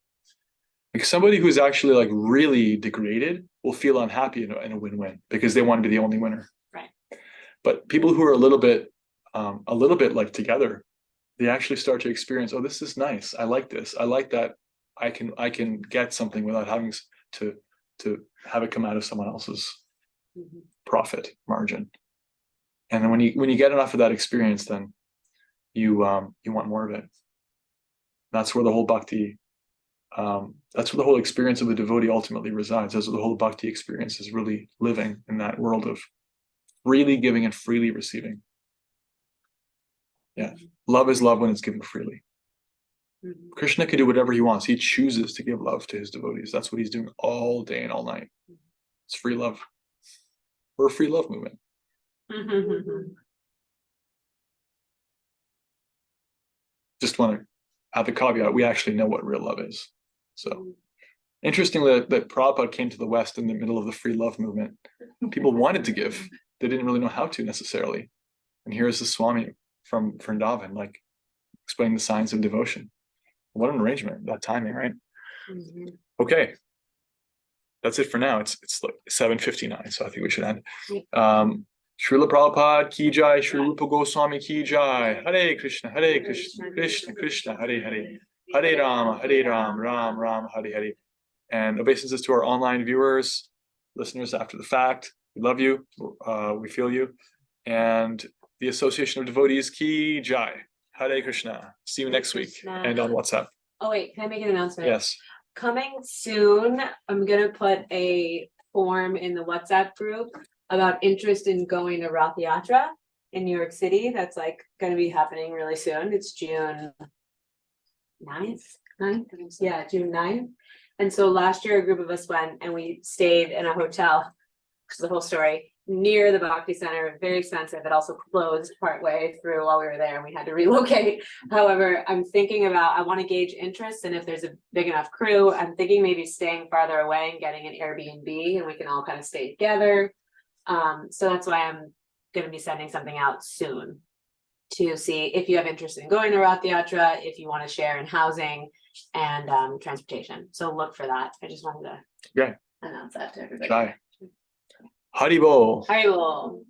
Speaker 1: Like somebody who's actually like really degraded will feel unhappy in a win-win because they want to be the only winner.
Speaker 6: Right.
Speaker 1: But people who are a little bit like together, they actually start to experience, oh, this is nice. I like this. I like that I can get something without having to have it come out of someone else's profit margin. And then when you get enough of that experience, then you want more of it. That's where the whole bhakti, that's where the whole experience of the devotee ultimately resides. That's what the whole bhakti experience is, really living in that world of freely giving and freely receiving. Yeah, love is love when it's given freely. Krishna can do whatever he wants. He chooses to give love to his devotees. That's what he's doing all day and all night. It's free love. We're a free love movement. Just want to add the caveat, we actually know what real love is. So interesting that Prabhupada came to the West in the middle of the free love movement. People wanted to give. They didn't really know how to necessarily. And here's the Swami from Vrindavan, like explaining the science of devotion. What an arrangement, that timing, right? Okay. That's it for now. It's like 7:59, so I think we should end. Srila Prabhupada ki jai, Srila Rupa Goswami ki jai. Hare Krishna, Krishna Krishna, Hare Hare. Hare Rama, Ram Ram, Hare Hare. And obeisances to our online viewers, listeners after the fact. We love you. We feel you. And the Association of Devotees ki jai. Hare Krishna. See you next week and on WhatsApp.
Speaker 6: Oh wait, can I make an announcement?
Speaker 1: Yes.
Speaker 6: Coming soon, I'm gonna put a form in the WhatsApp group about interest in going to Rath Yatra in New York City. That's like gonna be happening really soon. It's June 9th. Yeah, June 9th. And so last year, a group of us went and we stayed in a hotel, which is the whole story, near the Bhakti Center, very expensive. It also closed partway through while we were there and we had to relocate. However, I'm thinking about, I want to gauge interest, and if there's a big enough crew, I'm thinking maybe staying farther away and getting an Airbnb and we can all kind of stay together. So that's why I'm going to be sending something out soon to see if you have interest in going to Rath Yatra, if you want to share in housing, and transportation. So look for that. I just wanted to
Speaker 1: Yeah.
Speaker 6: announce that to everybody.
Speaker 1: Chai. Haribol.
Speaker 6: Haribo.